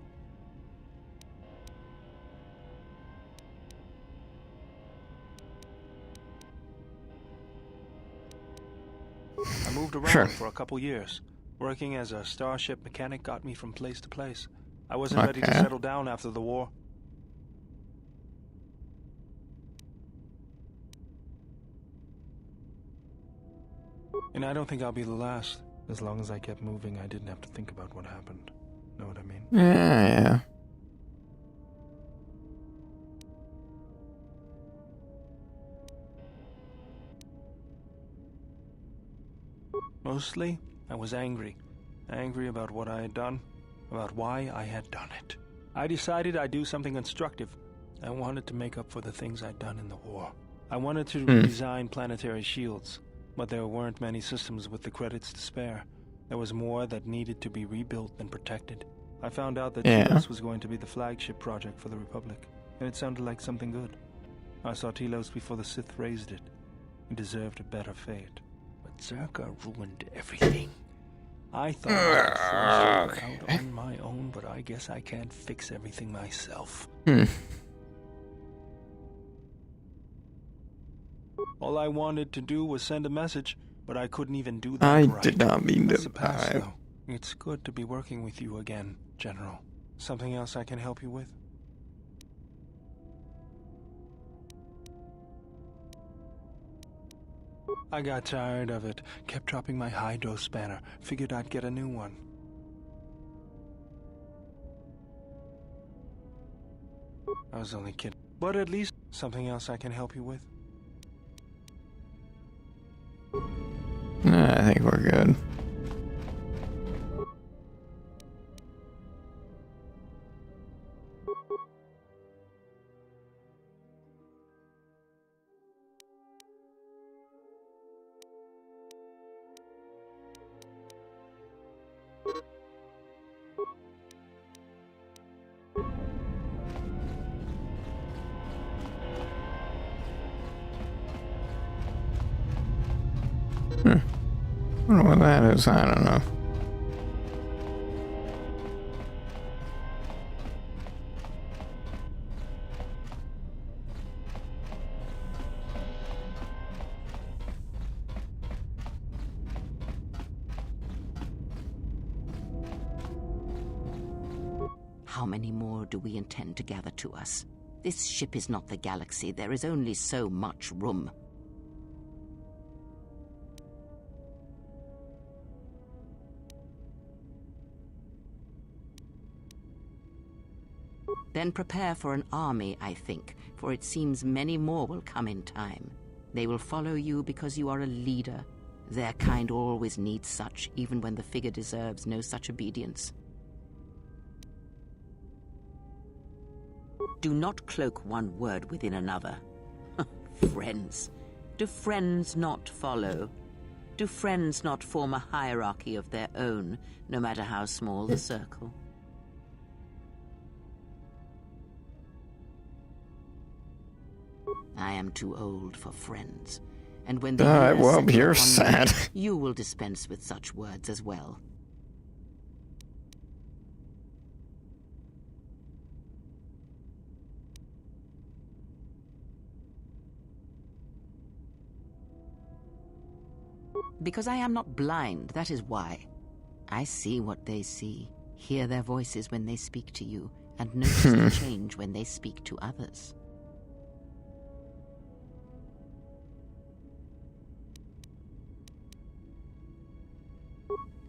I moved around for a couple years. Working as a starship mechanic got me from place to place. I wasn't ready to settle down after the war. And I don't think I'll be the last. As long as I kept moving, I didn't have to think about what happened. Know what I mean? Yeah. Mostly, I was angry. Angry about what I had done, about why I had done it. I decided I'd do something constructive. I wanted to make up for the things I'd done in the war. I wanted to redesign planetary shields, but there weren't many systems with the credits to spare. There was more that needed to be rebuilt and protected. I found out that Telos was going to be the flagship project for the Republic, and it sounded like something good. I saw Telos before the Sith raised it. It deserved a better fate. But Zerka ruined everything. I thought I could flush it out on my own, but I guess I can't fix everything myself. All I wanted to do was send a message, but I couldn't even do that I right. did not mean That's to. the past, though. It's good to be working with you again, General. Something else I can help you with? I got tired of it. Kept dropping my hydro spanner. Figured I'd get a new one. I was only kidding. But at least something else I can help you with? Nah, I think we're good. I don't know what that is. I don't know. How many more do we intend to gather to us? This ship is not the galaxy. There is only so much room. Then prepare for an army, I think, for it seems many more will come in time. They will follow you because you are a leader. Their kind always needs such, even when the figure deserves no such obedience. Do not cloak one word within another. Friends. Do friends not follow? Do friends not form a hierarchy of their own, no matter how small the circle? I am too old for friends, and when the well, you're sad. You will dispense with such words as well. Because I am not blind, that is why. I see what they see, hear their voices when they speak to you, and notice the change when they speak to others.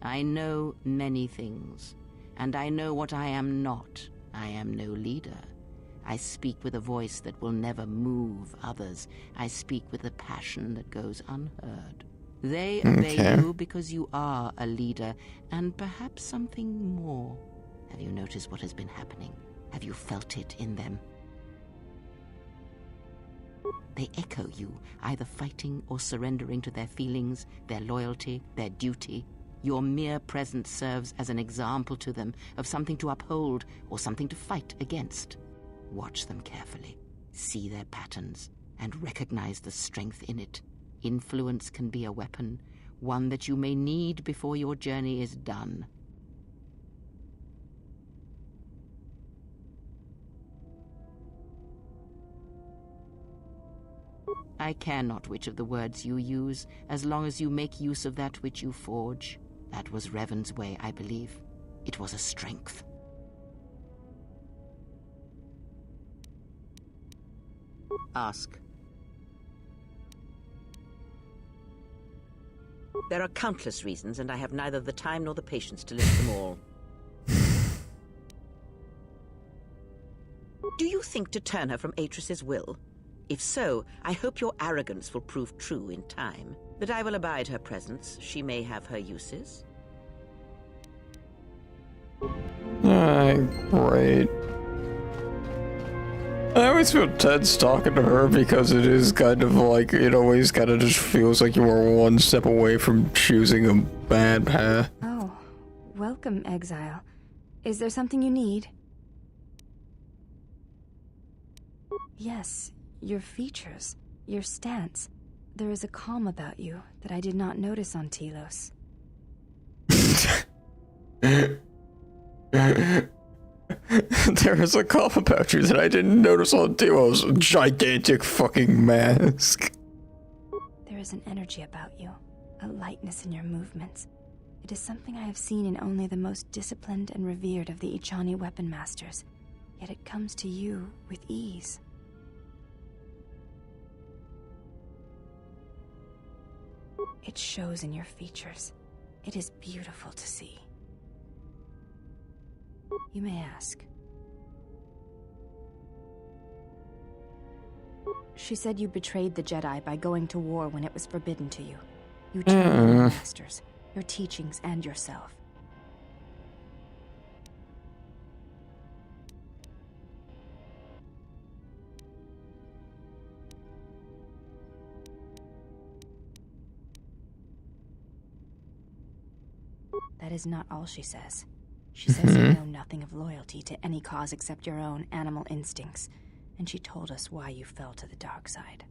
I know many things, and I know what I am not. I am no leader. I speak with a voice that will never move others. I speak with a passion that goes unheard. They obey you because you are a leader, and perhaps something more. Have you noticed what has been happening? Have you felt it in them? They echo you, either fighting or surrendering to their feelings, their loyalty, their duty. Your mere presence serves as an example to them of something to uphold or something to fight against. Watch them carefully, see their patterns, and recognize the strength in it. Influence can be a weapon, one that you may need before your journey is done. I care not which of the words you use, as long as you make use of that which you forge. That was Revan's way, I believe. It was a strength. Ask. There are countless reasons, and I have neither the time nor the patience to list them all. Do you think to turn her from Atris's will? If so, I hope your arrogance will prove true in time. That I will abide her presence. She may have her uses. Great. I always feel tense talking to her because it is kind of like, it always kind of just feels like you are one step away from choosing a bad path. Oh, welcome, Exile. Is there something you need? Yes, your features, your stance. There is a calm about you that I did not notice on Telos. There is a calm about you that I didn't notice on Telos. Gigantic fucking mask. There is an energy about you, a lightness in your movements. It is something I have seen in only the most disciplined and revered of the Ichani weapon masters, yet it comes to you with ease. It shows in your features. It is beautiful to see. You may ask. She said you betrayed the Jedi by going to war when it was forbidden to you. You trained your masters, your teachings, and yourself. That is not all she says. She says you know nothing of loyalty to any cause except your own animal instincts, and she told us why you fell to the dark side.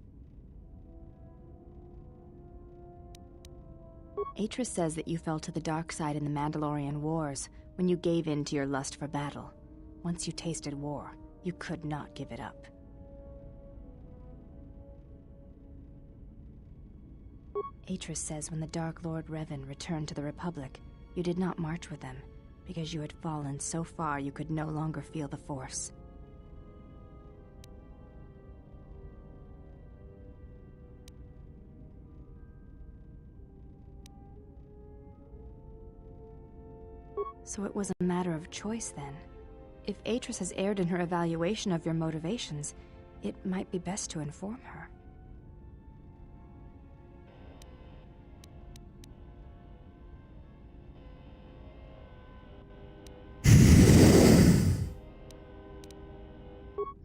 Atris says that you fell to the dark side in the Mandalorian Wars when you gave in to your lust for battle. Once you tasted war, you could not give it up. Atris says when the Dark Lord Revan returned to the Republic, you did not march with them, because you had fallen so far you could no longer feel the Force. So it was a matter of choice then. If Atris has erred in her evaluation of your motivations, it might be best to inform her.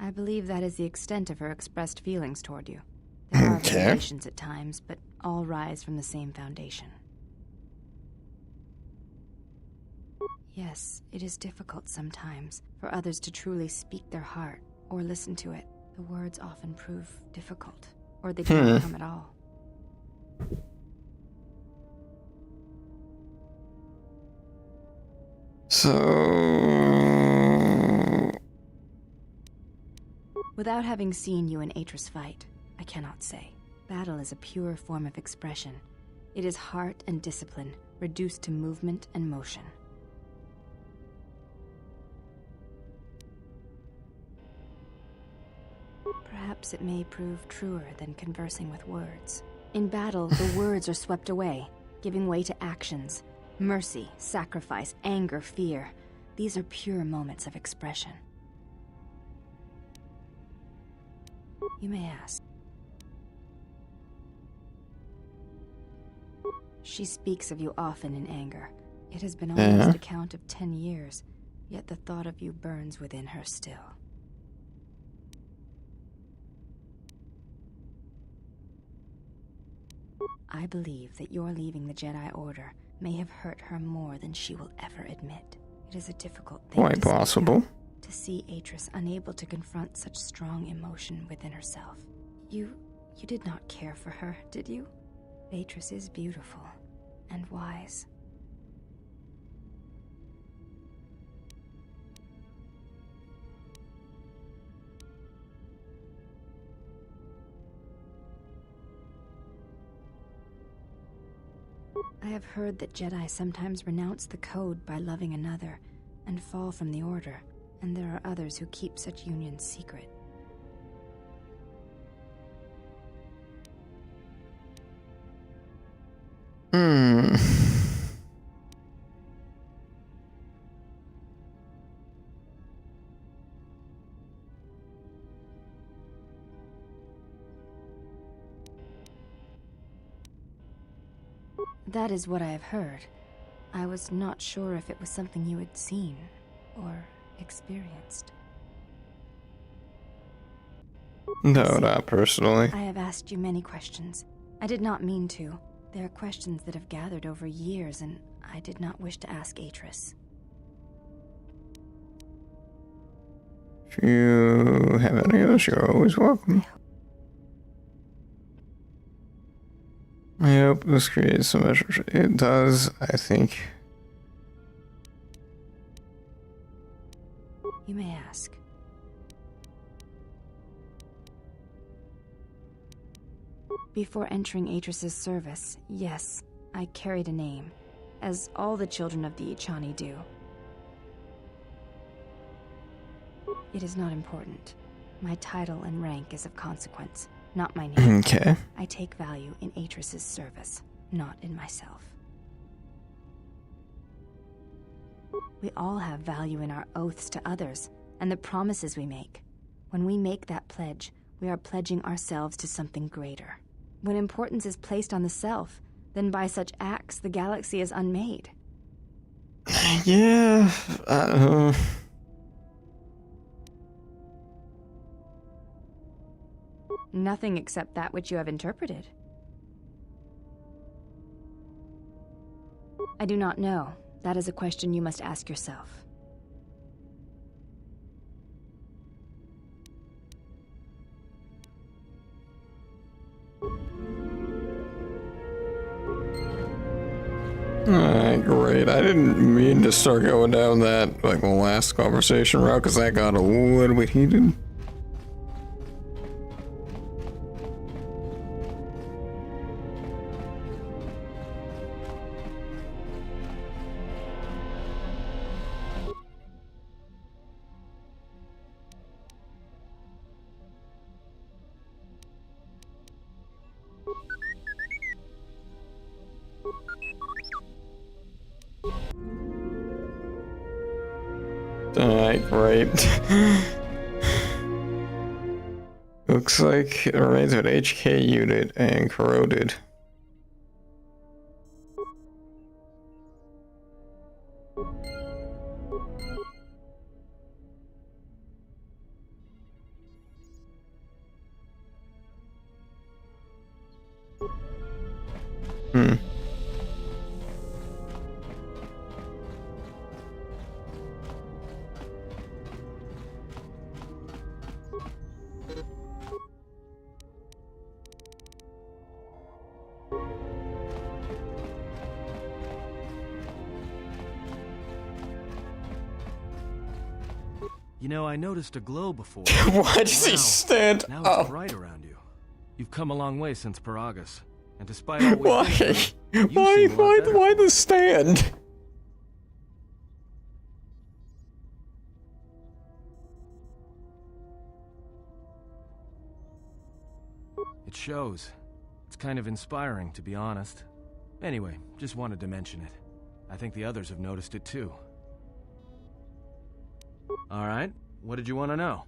I believe that is the extent of her expressed feelings toward you. There are variations at times, but all rise from the same foundation. Yes, it is difficult sometimes for others to truly speak their heart or listen to it. The words often prove difficult, or they don't come at all. So... Without having seen you and Atris fight, I cannot say. Battle is a pure form of expression. It is heart and discipline, reduced to movement and motion. Perhaps it may prove truer than conversing with words. In battle, the words are swept away, giving way to actions. Mercy, sacrifice, anger, fear. These are pure moments of expression. You may ask. She speaks of you often in anger. It has been almost a count of 10 years, yet the thought of you burns within her still. I believe that your leaving the Jedi Order may have hurt her more than she will ever admit. It is a difficult thing quite possible to see Atris unable to confront such strong emotion within herself. You did not care for her, did you? Atris is beautiful and wise. I have heard that Jedi sometimes renounce the code by loving another and fall from the Order, and there are others who keep such unions secret. Hmm. That is what I have heard. I was not sure if it was something you had seen or experienced. No, not personally. I have asked you many questions. I did not mean to. They are questions that have gathered over years, and I did not wish to ask Atris. If you have any others, you're always welcome. I hope this creates some measure. It does, I think. You may ask. Before entering Atris's service, yes, I carried a name, as all the children of the Ichani do. It is not important. My title and rank is of consequence, not my name. Okay. I take value in Atris's service, not in myself. We all have value in our oaths to others, and the promises we make. When we make that pledge, we are pledging ourselves to something greater. When importance is placed on the self, then by such acts the galaxy is unmade. Yeah, Nothing except that which you have interpreted. I do not know. That is a question you must ask yourself. Alright, great. I didn't mean to start going down that, like, the last conversation route, because that got a little bit heated. Alright, great. Looks like it remains with HK unit and corroded. Hmm. You know, I noticed a glow before. Why does he stand now up? it's bright around you. You've come a long way since Paragus, and despite all Why? we've Why the stand? It shows. It's kind of inspiring, to be honest. Anyway, just wanted to mention it. I think the others have noticed it too. Alright, what did you want to know?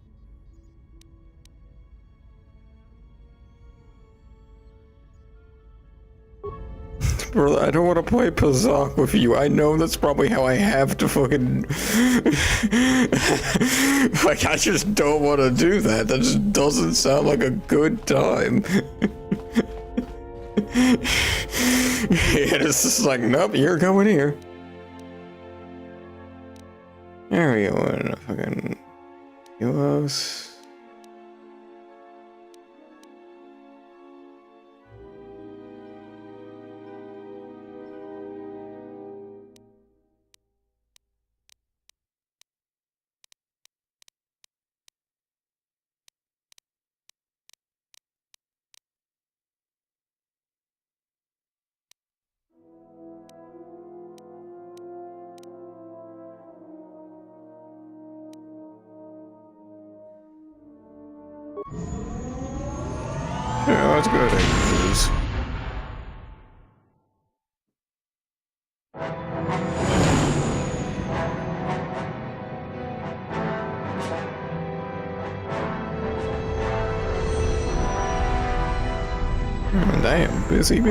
Brother, I don't want to play Pazak with you. I know that's probably how I have to fucking... like, I just don't want to do that. That just doesn't sound like a good time. It's just like, nope, you're going here. There we go, fucking... Kilos... Yeah, let's go to Damn, busy.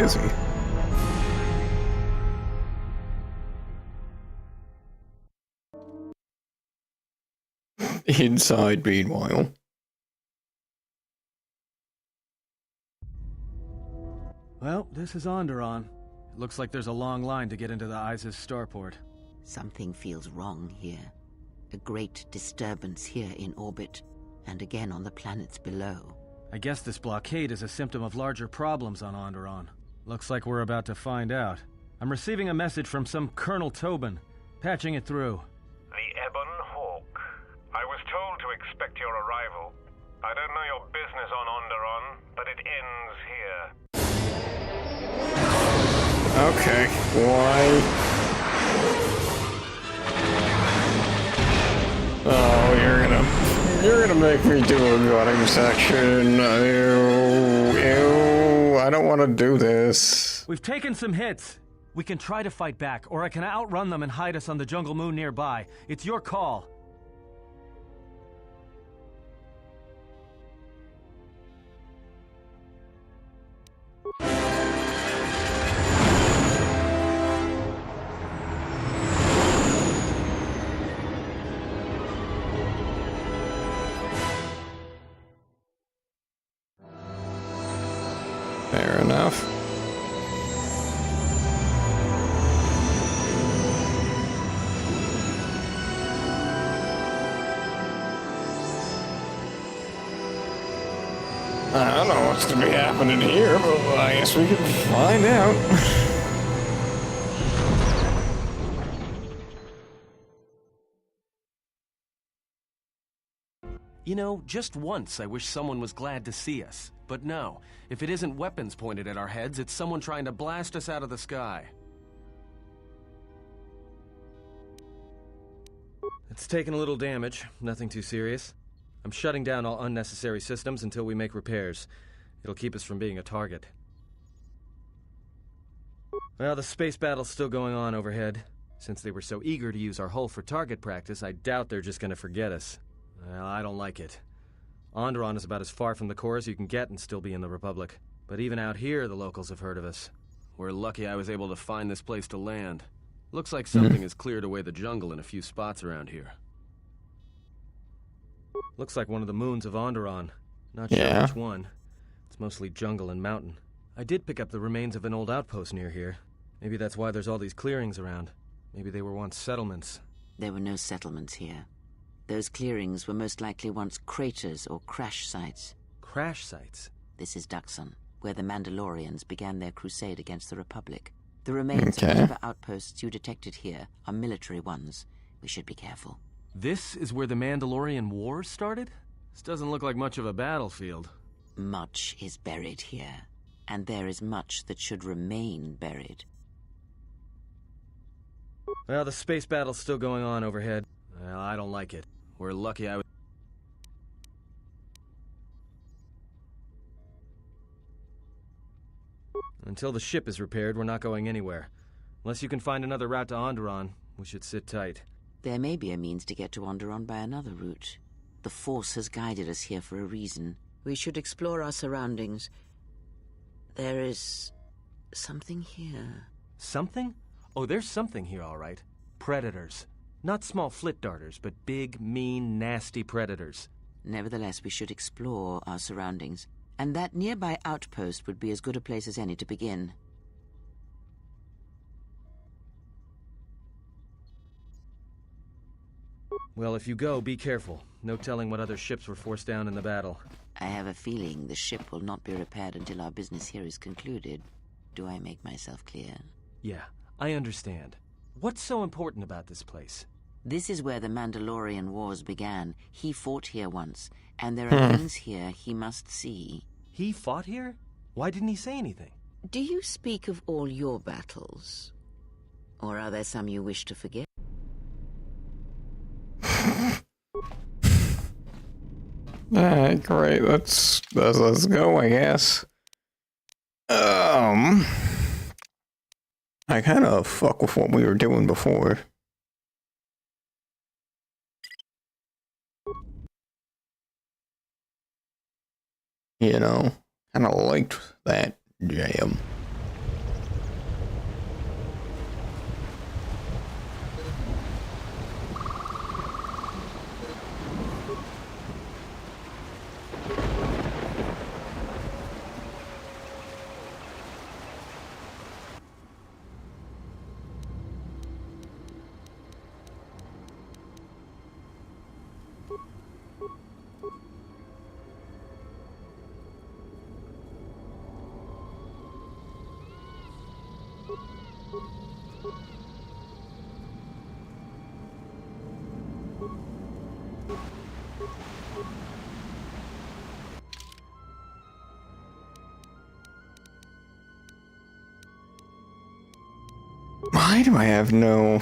Inside, meanwhile. Well, this is Onderon. It looks like there's a long line to get into the Isis starport. Something feels wrong here. A great disturbance here in orbit, and again on the planets below. I guess this blockade is a symptom of larger problems on Onderon. Looks like we're about to find out. I'm receiving a message from some Colonel Tobin. Patching it through. The Ebon Hawk. I was told to expect your arrival. I don't know your business on Onderon, but it ends here. Okay, why? Oh, you're gonna make me do a gutting section. Ew, I don't want to do this. We've taken some hits. We can try to fight back, or I can outrun them and hide us on the jungle moon nearby. It's your call. Fair enough. I don't know what's gonna be happening here, but I guess we can find out. You know, just once I wish someone was glad to see us. But no, if it isn't weapons pointed at our heads, it's someone trying to blast us out of the sky. It's taken a little damage, nothing too serious. I'm shutting down all unnecessary systems until we make repairs. It'll keep us from being a target. Well, the space battle's still going on overhead. Since they were so eager to use our hull for target practice, I doubt they're just gonna forget us. Well, I don't like it. Onderon is about as far from the core as you can get and still be in the Republic. But even out here, the locals have heard of us. We're lucky I was able to find this place to land. Looks like something has cleared away the jungle in a few spots around here. Looks like one of the moons of Onderon. Not sure which one. It's mostly jungle and mountain. I did pick up the remains of an old outpost near here. Maybe that's why there's all these clearings around. Maybe they were once settlements. There were no settlements here. Those clearings were most likely once craters or crash sites. Crash sites? This is Duxon, where the Mandalorians began their crusade against the Republic. The remains of whatever outposts you detected here are military ones. We should be careful. This is where the Mandalorian Wars started? This doesn't look like much of a battlefield. Much is buried here, and there is much that should remain buried. Well, the space battle's still going on overhead. Well, I don't like it. We're lucky I was... Until the ship is repaired, we're not going anywhere. Unless you can find another route to Onderon, we should sit tight. There may be a means to get to Onderon by another route. The Force has guided us here for a reason. We should explore our surroundings. There is... something here. Something? Oh, there's something here, all right. Predators. Not small flit darters, but big, mean, nasty predators. Nevertheless, we should explore our surroundings. And that nearby outpost would be as good a place as any to begin. Well, if you go, be careful. No telling what other ships were forced down in the battle. I have a feeling the ship will not be repaired until our business here is concluded. Do I make myself clear? Yeah, I understand. What's so important about this place? This is where the Mandalorian Wars began. He fought here once, and there are things here he must see. He fought here? Why didn't he say anything? Do you speak of all your battles? Or are there some you wish to forget? Alright, great. Let's go, I guess. I kind of fuck with what we were doing before. You know, kind of liked that Damn. Why do I have no...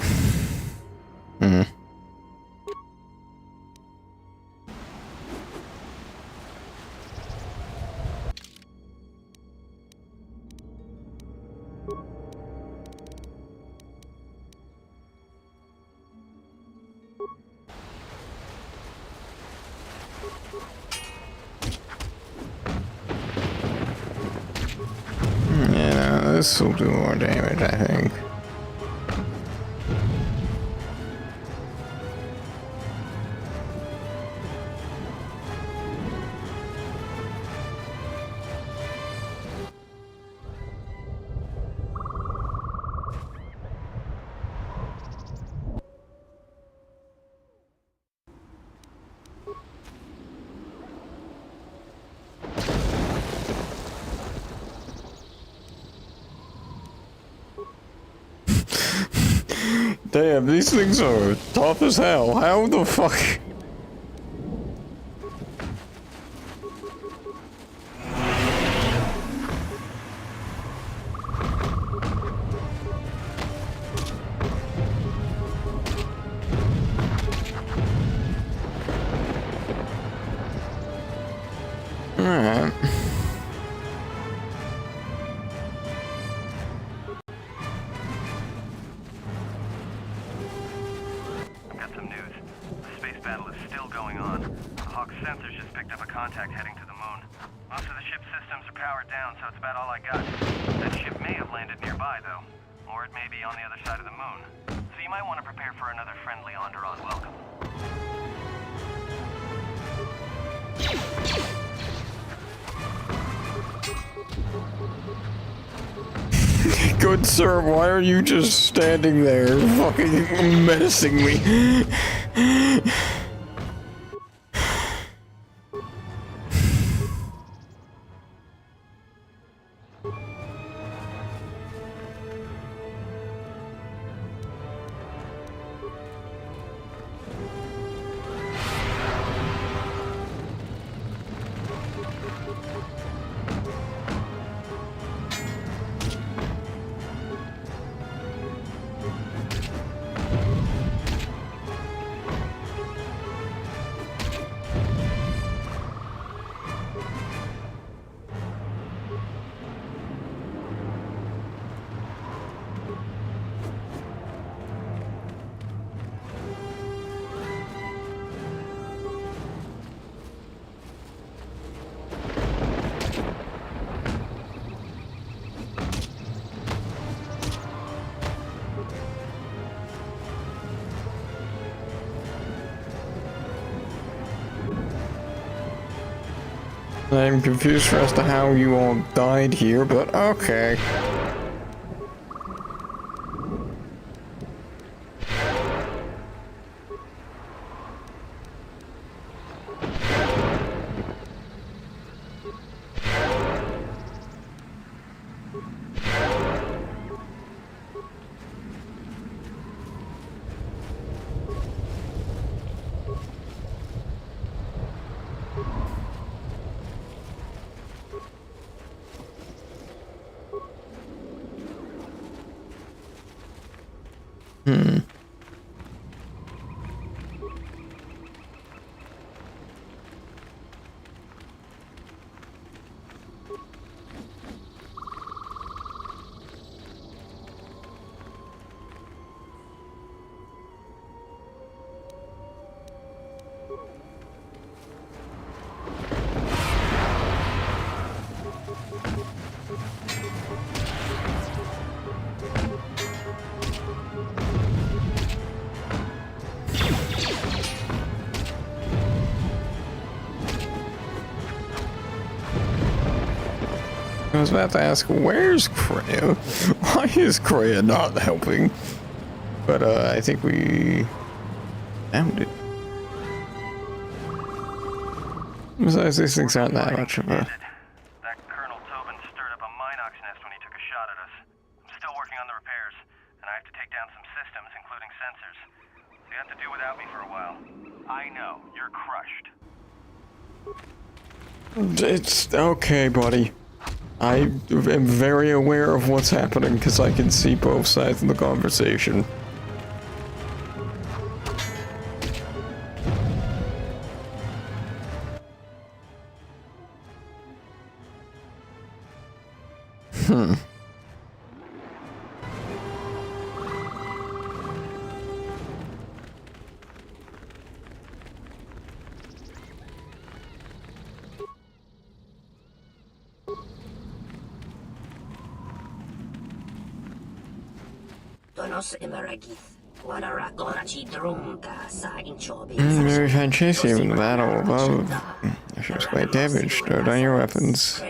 Yeah, this will do more damage, I think. Damn, these things are tough as hell. How the fuck? Alright. Contact heading to the moon. Most of the ship's systems are powered down, so it's about all I got. That ship may have landed nearby, though. Or it may be on the other side of the moon. So you might want to prepare for another friendly Onderon welcome. Good sir, why are you just standing there fucking menacing me? I'm confused as to how you all died here, but okay. I was about to ask, where's Kreia? Why is Kreia not helping? But I think we found it. Besides, these things aren't that much of a... That Colonel Tobin stirred up a Minox nest when he took a shot at us. I'm still working on the repairs, and I have to take down some systems, including sensors. So you have to do without me for a while. I know, you're crushed. It's okay, buddy. I am very aware of what's happening because I can see both sides of the conversation. Mary found chasing him in the battle above. She was quite damaged. Throw down your weapons.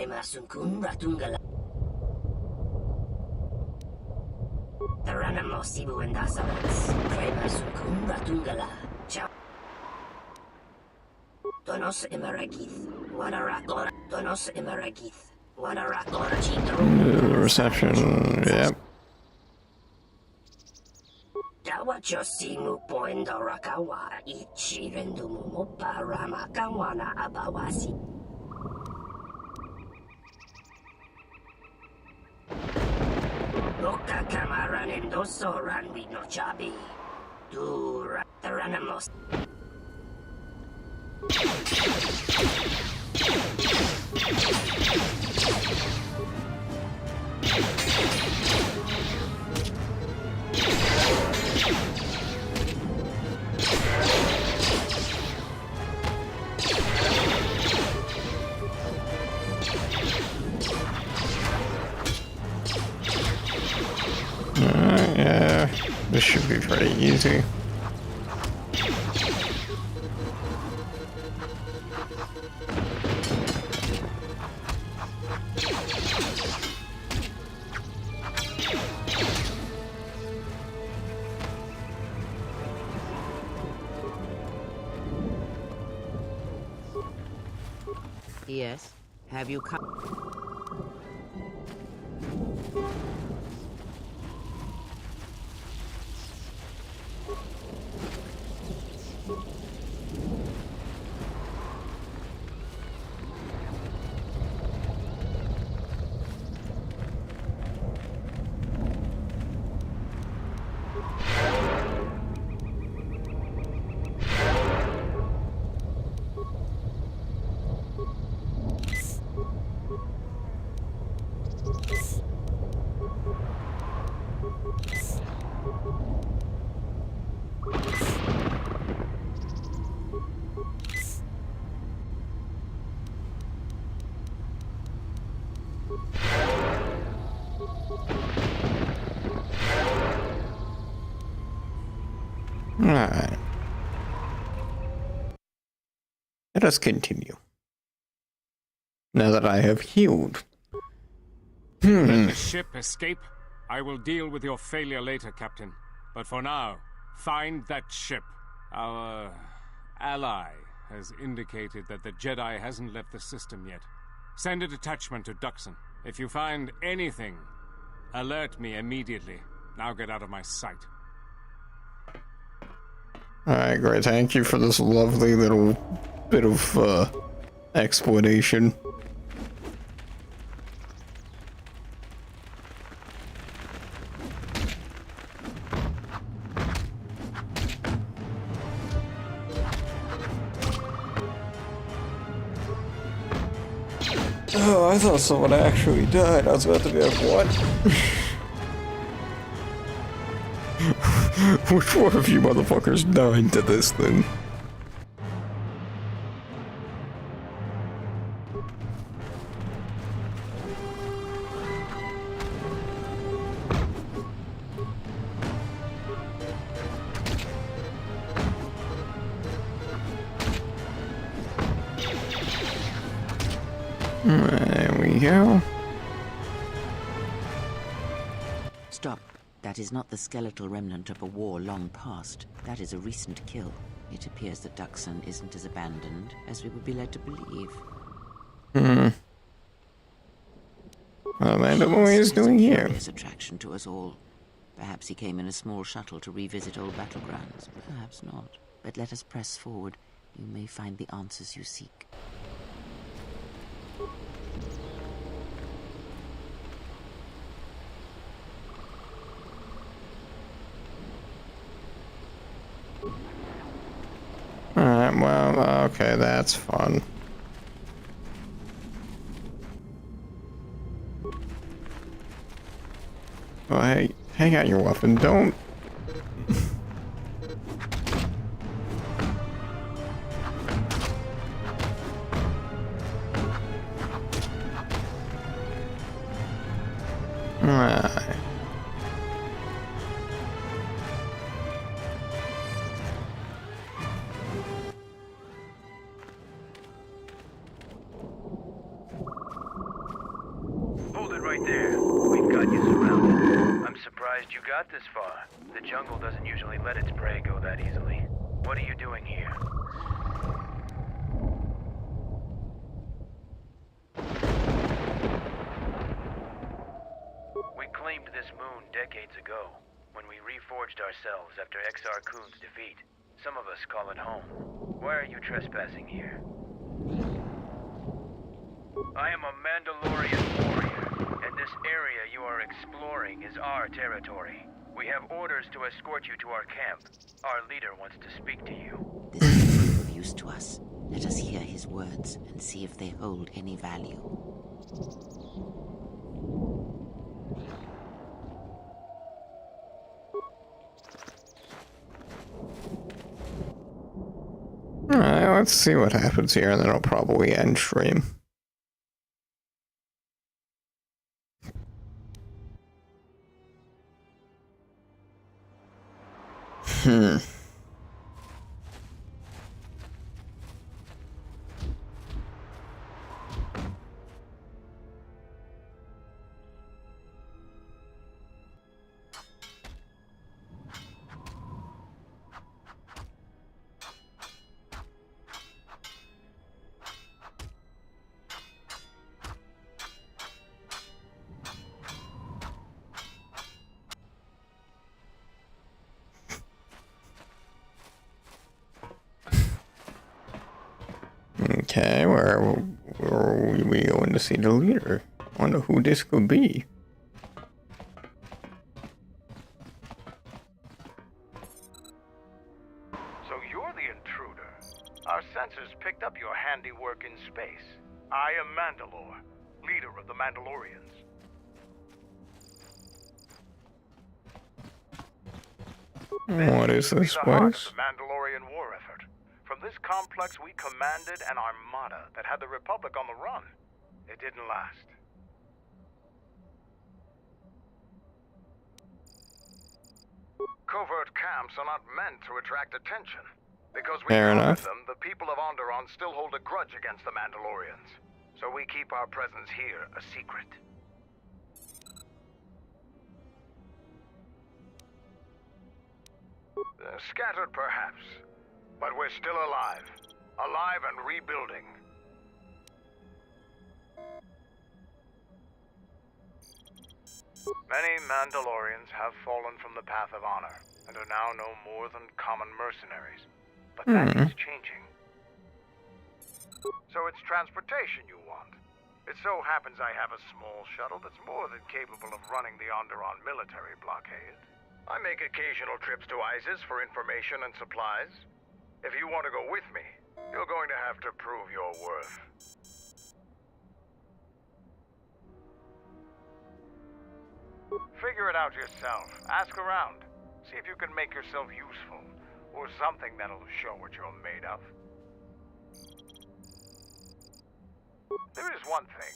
Reception, yep. Yeah, this should be pretty easy. Yes. Have you come? Alright. Let us continue. Now that I have healed. Let the ship escape. I will deal with your failure later, Captain. But for now, find that ship. Our ally has indicated that the Jedi hasn't left the system yet. Send a detachment to Duxon. If you find anything, alert me immediately. Now get out of my sight. Alright, great. Thank you for this lovely little bit of explanation. Oh, I thought someone actually died. I was about to be like, what? Which one of you motherfuckers died to this thing? There we go. That is not the skeletal remnant of a war long past. That is a recent kill. It appears that Duxon isn't as abandoned as we would be led to believe. What Mandalorian is doing here? Curious attraction to us all. Perhaps he came in a small shuttle to revisit old battlegrounds. Perhaps not. But let us press forward. You may find the answers you seek. Alright, well, okay, that's fun. Well, hey, hang out your weapon, don't... Alright. Hold it right there. We've got you surrounded. I'm surprised you got this far. The jungle doesn't usually let its prey go that easily. What are you doing here? We claimed this moon decades ago, when we reforged ourselves after Exar Kun's defeat. Some of us call it home. Why are you trespassing here? I am a Mandalorian warrior, and this area you are exploring is our territory. We have orders to escort you to our camp. Our leader wants to speak to you. This is of use to us. Let us hear his words and see if they hold any value. Alright, let's see what happens here, and then I'll probably end stream. Okay, where are we going to see the leader? Wonder who this could be. So you're the intruder. Our sensors picked up your handiwork in space. I am Mandalore, leader of the Mandalorians. What is this place? The Mandalorian war effort. From this complex, we commanded an armada that had the Republic on the run. It didn't last. Covert camps are not meant to attract attention. Because we covered them, the people of Onderon still hold a grudge against the Mandalorians. So we keep our presence here a secret. Scattered, perhaps. But we're still alive. Alive and rebuilding. Many Mandalorians have fallen from the path of honor, and are now no more than common mercenaries. But that is changing. So it's transportation you want. It so happens I have a small shuttle that's more than capable of running the Onderon military blockade. I make occasional trips to ISIS for information and supplies. If you want to go with me, you're going to have to prove your worth. Figure it out yourself. Ask around. See if you can make yourself useful, or something that'll show what you're made of. There is one thing.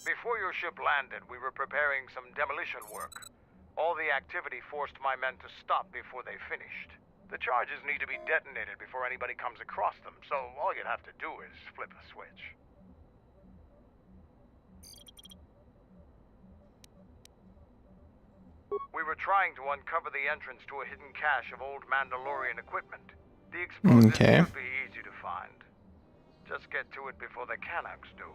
Before your ship landed, we were preparing some demolition work. All the activity forced my men to stop before they finished. The charges need to be detonated before anybody comes across them, so all you'd have to do is flip a switch. We were trying to uncover the entrance to a hidden cache of old Mandalorian equipment. The explosives should be easy to find. Just get to it before the Canucks do.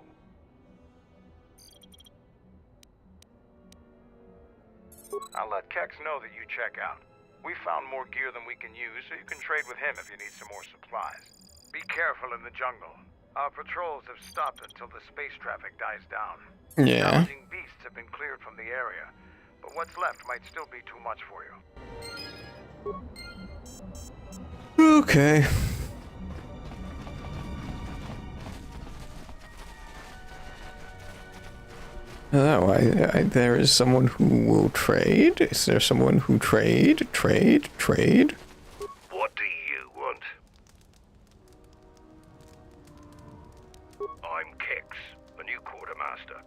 I'll let Kex know that you check out. We found more gear than we can use, so you can trade with him if you need some more supplies. Be careful in the jungle. Our patrols have stopped until the space traffic dies down. Yeah. Challenging beasts have been cleared from the area, but what's left might still be too much for you. Okay. Oh, there is someone who will trade? Is there someone who trade? What do you want? I'm Kex, the new quartermaster.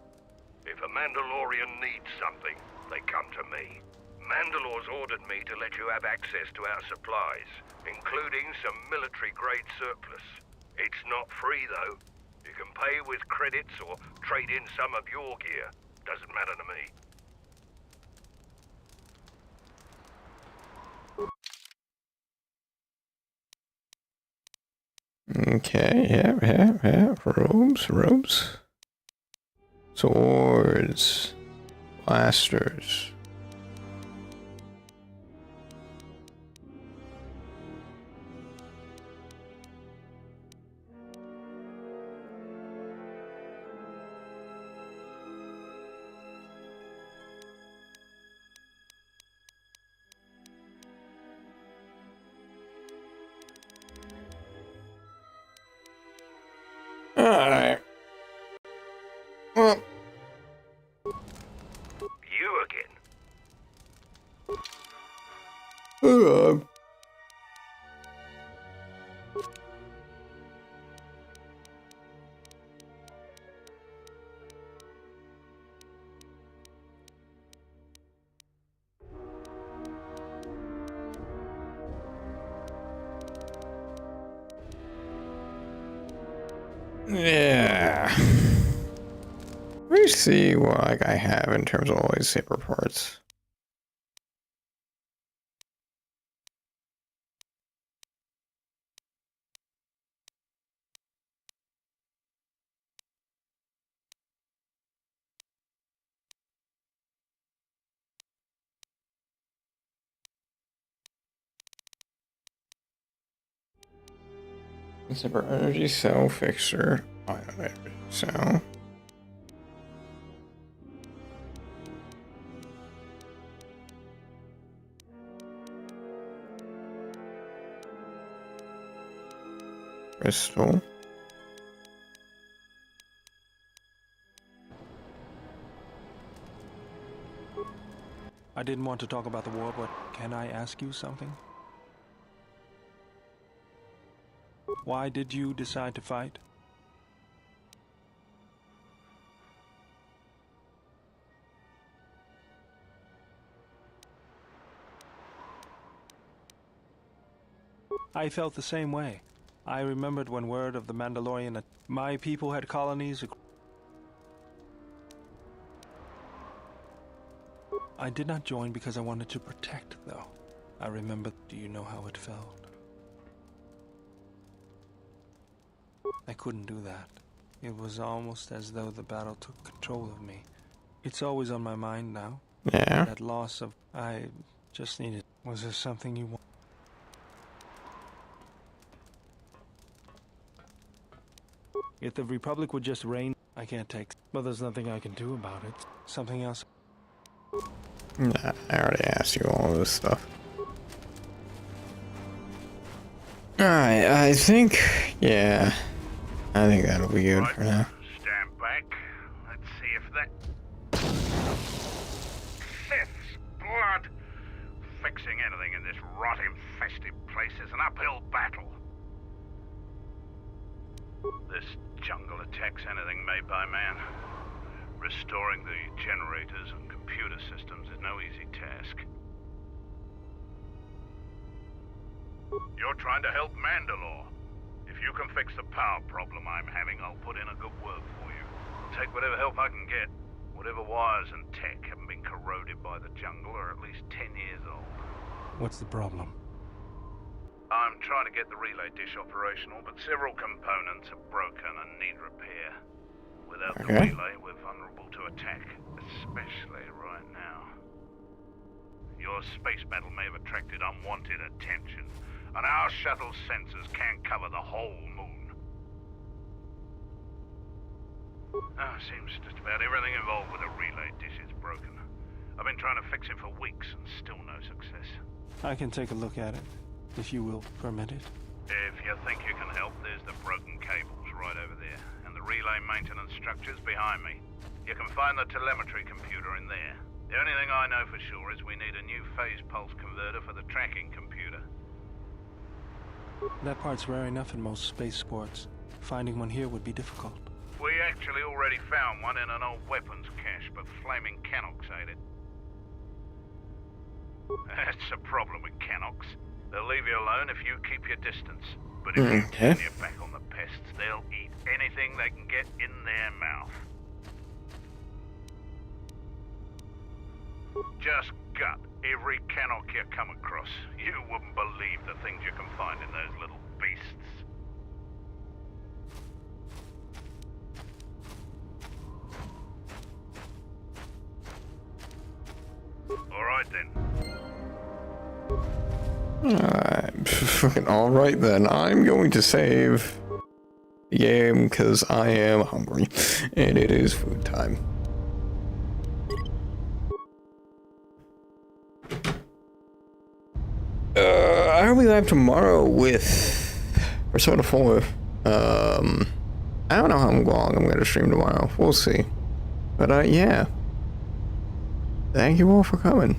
If a Mandalorian needs something, they come to me. Mandalore's ordered me to let you have access to our supplies, including some military-grade surplus. It's not free, though. You can pay with credits or trade in some of your gear. Doesn't matter to me. Okay, yeah. Robes. Swords. Blasters. Alright. Well. You again? Yeah. Let me see what I have in terms of all these saber parts. Saber energy cell fixture. Ion cell. Crystal. I didn't want to talk about the war, but can I ask you something? Why did you decide to fight? I felt the same way. I remembered when word of the Mandalorian, my people had colonies. I did not join because I wanted to protect, though. I remember. Do you know how it felt? I couldn't do that. It was almost as though the battle took control of me. It's always on my mind now. Yeah. That loss of... I just needed... Was there something you want? If the Republic would just reign, I can't take... But there's nothing I can do about it. Something else... Nah, I already asked you all this stuff. Alright, I think... Yeah. I think that'll be good for now. Stand back. Let's see if that... Sith's blood! Fixing anything in this rot-infested place is an uphill battle. This jungle attacks anything made by man. Restoring the generators and computer systems is no easy task. You're trying to help Mandalore. If you can fix the power problem I'm having, I'll put in a good word for you. I'll take whatever help I can get. Whatever wires and tech haven't been corroded by the jungle are at least 10 years old. What's the problem? I'm trying to get the relay dish operational, but several components are broken and need repair. Without the relay, we're vulnerable to attack, especially right now. Your space battle may have attracted unwanted attention, and our shuttle's sensors can't cover the whole moon. Seems just about everything involved with the relay dish is broken. I've been trying to fix it for weeks and still no success. I can take a look at it, if you will permit it. If you think you can help, there's the broken cables right over there, and the relay maintenance structures behind me. You can find the telemetry computer in there. The only thing I know for sure is we need a new phase pulse converter for the tracking computer. That part's rare enough in most spaceports. Finding one here would be difficult. We actually already found one in an old weapons cache, but flaming Canox ate it. That's a problem with Canox. They'll leave you alone if you keep your distance. But if you turn your back on the pests, they'll eat anything they can get in their mouth. Just gut every Canox you come across. You wouldn't believe the things you can find in those little beasts. Alright then. Alright then. I'm going to save the game because I am hungry. And it is food time. I will be live tomorrow with Persona 4. I don't know how long I'm going to stream tomorrow. We'll see. But yeah. Thank you all for coming.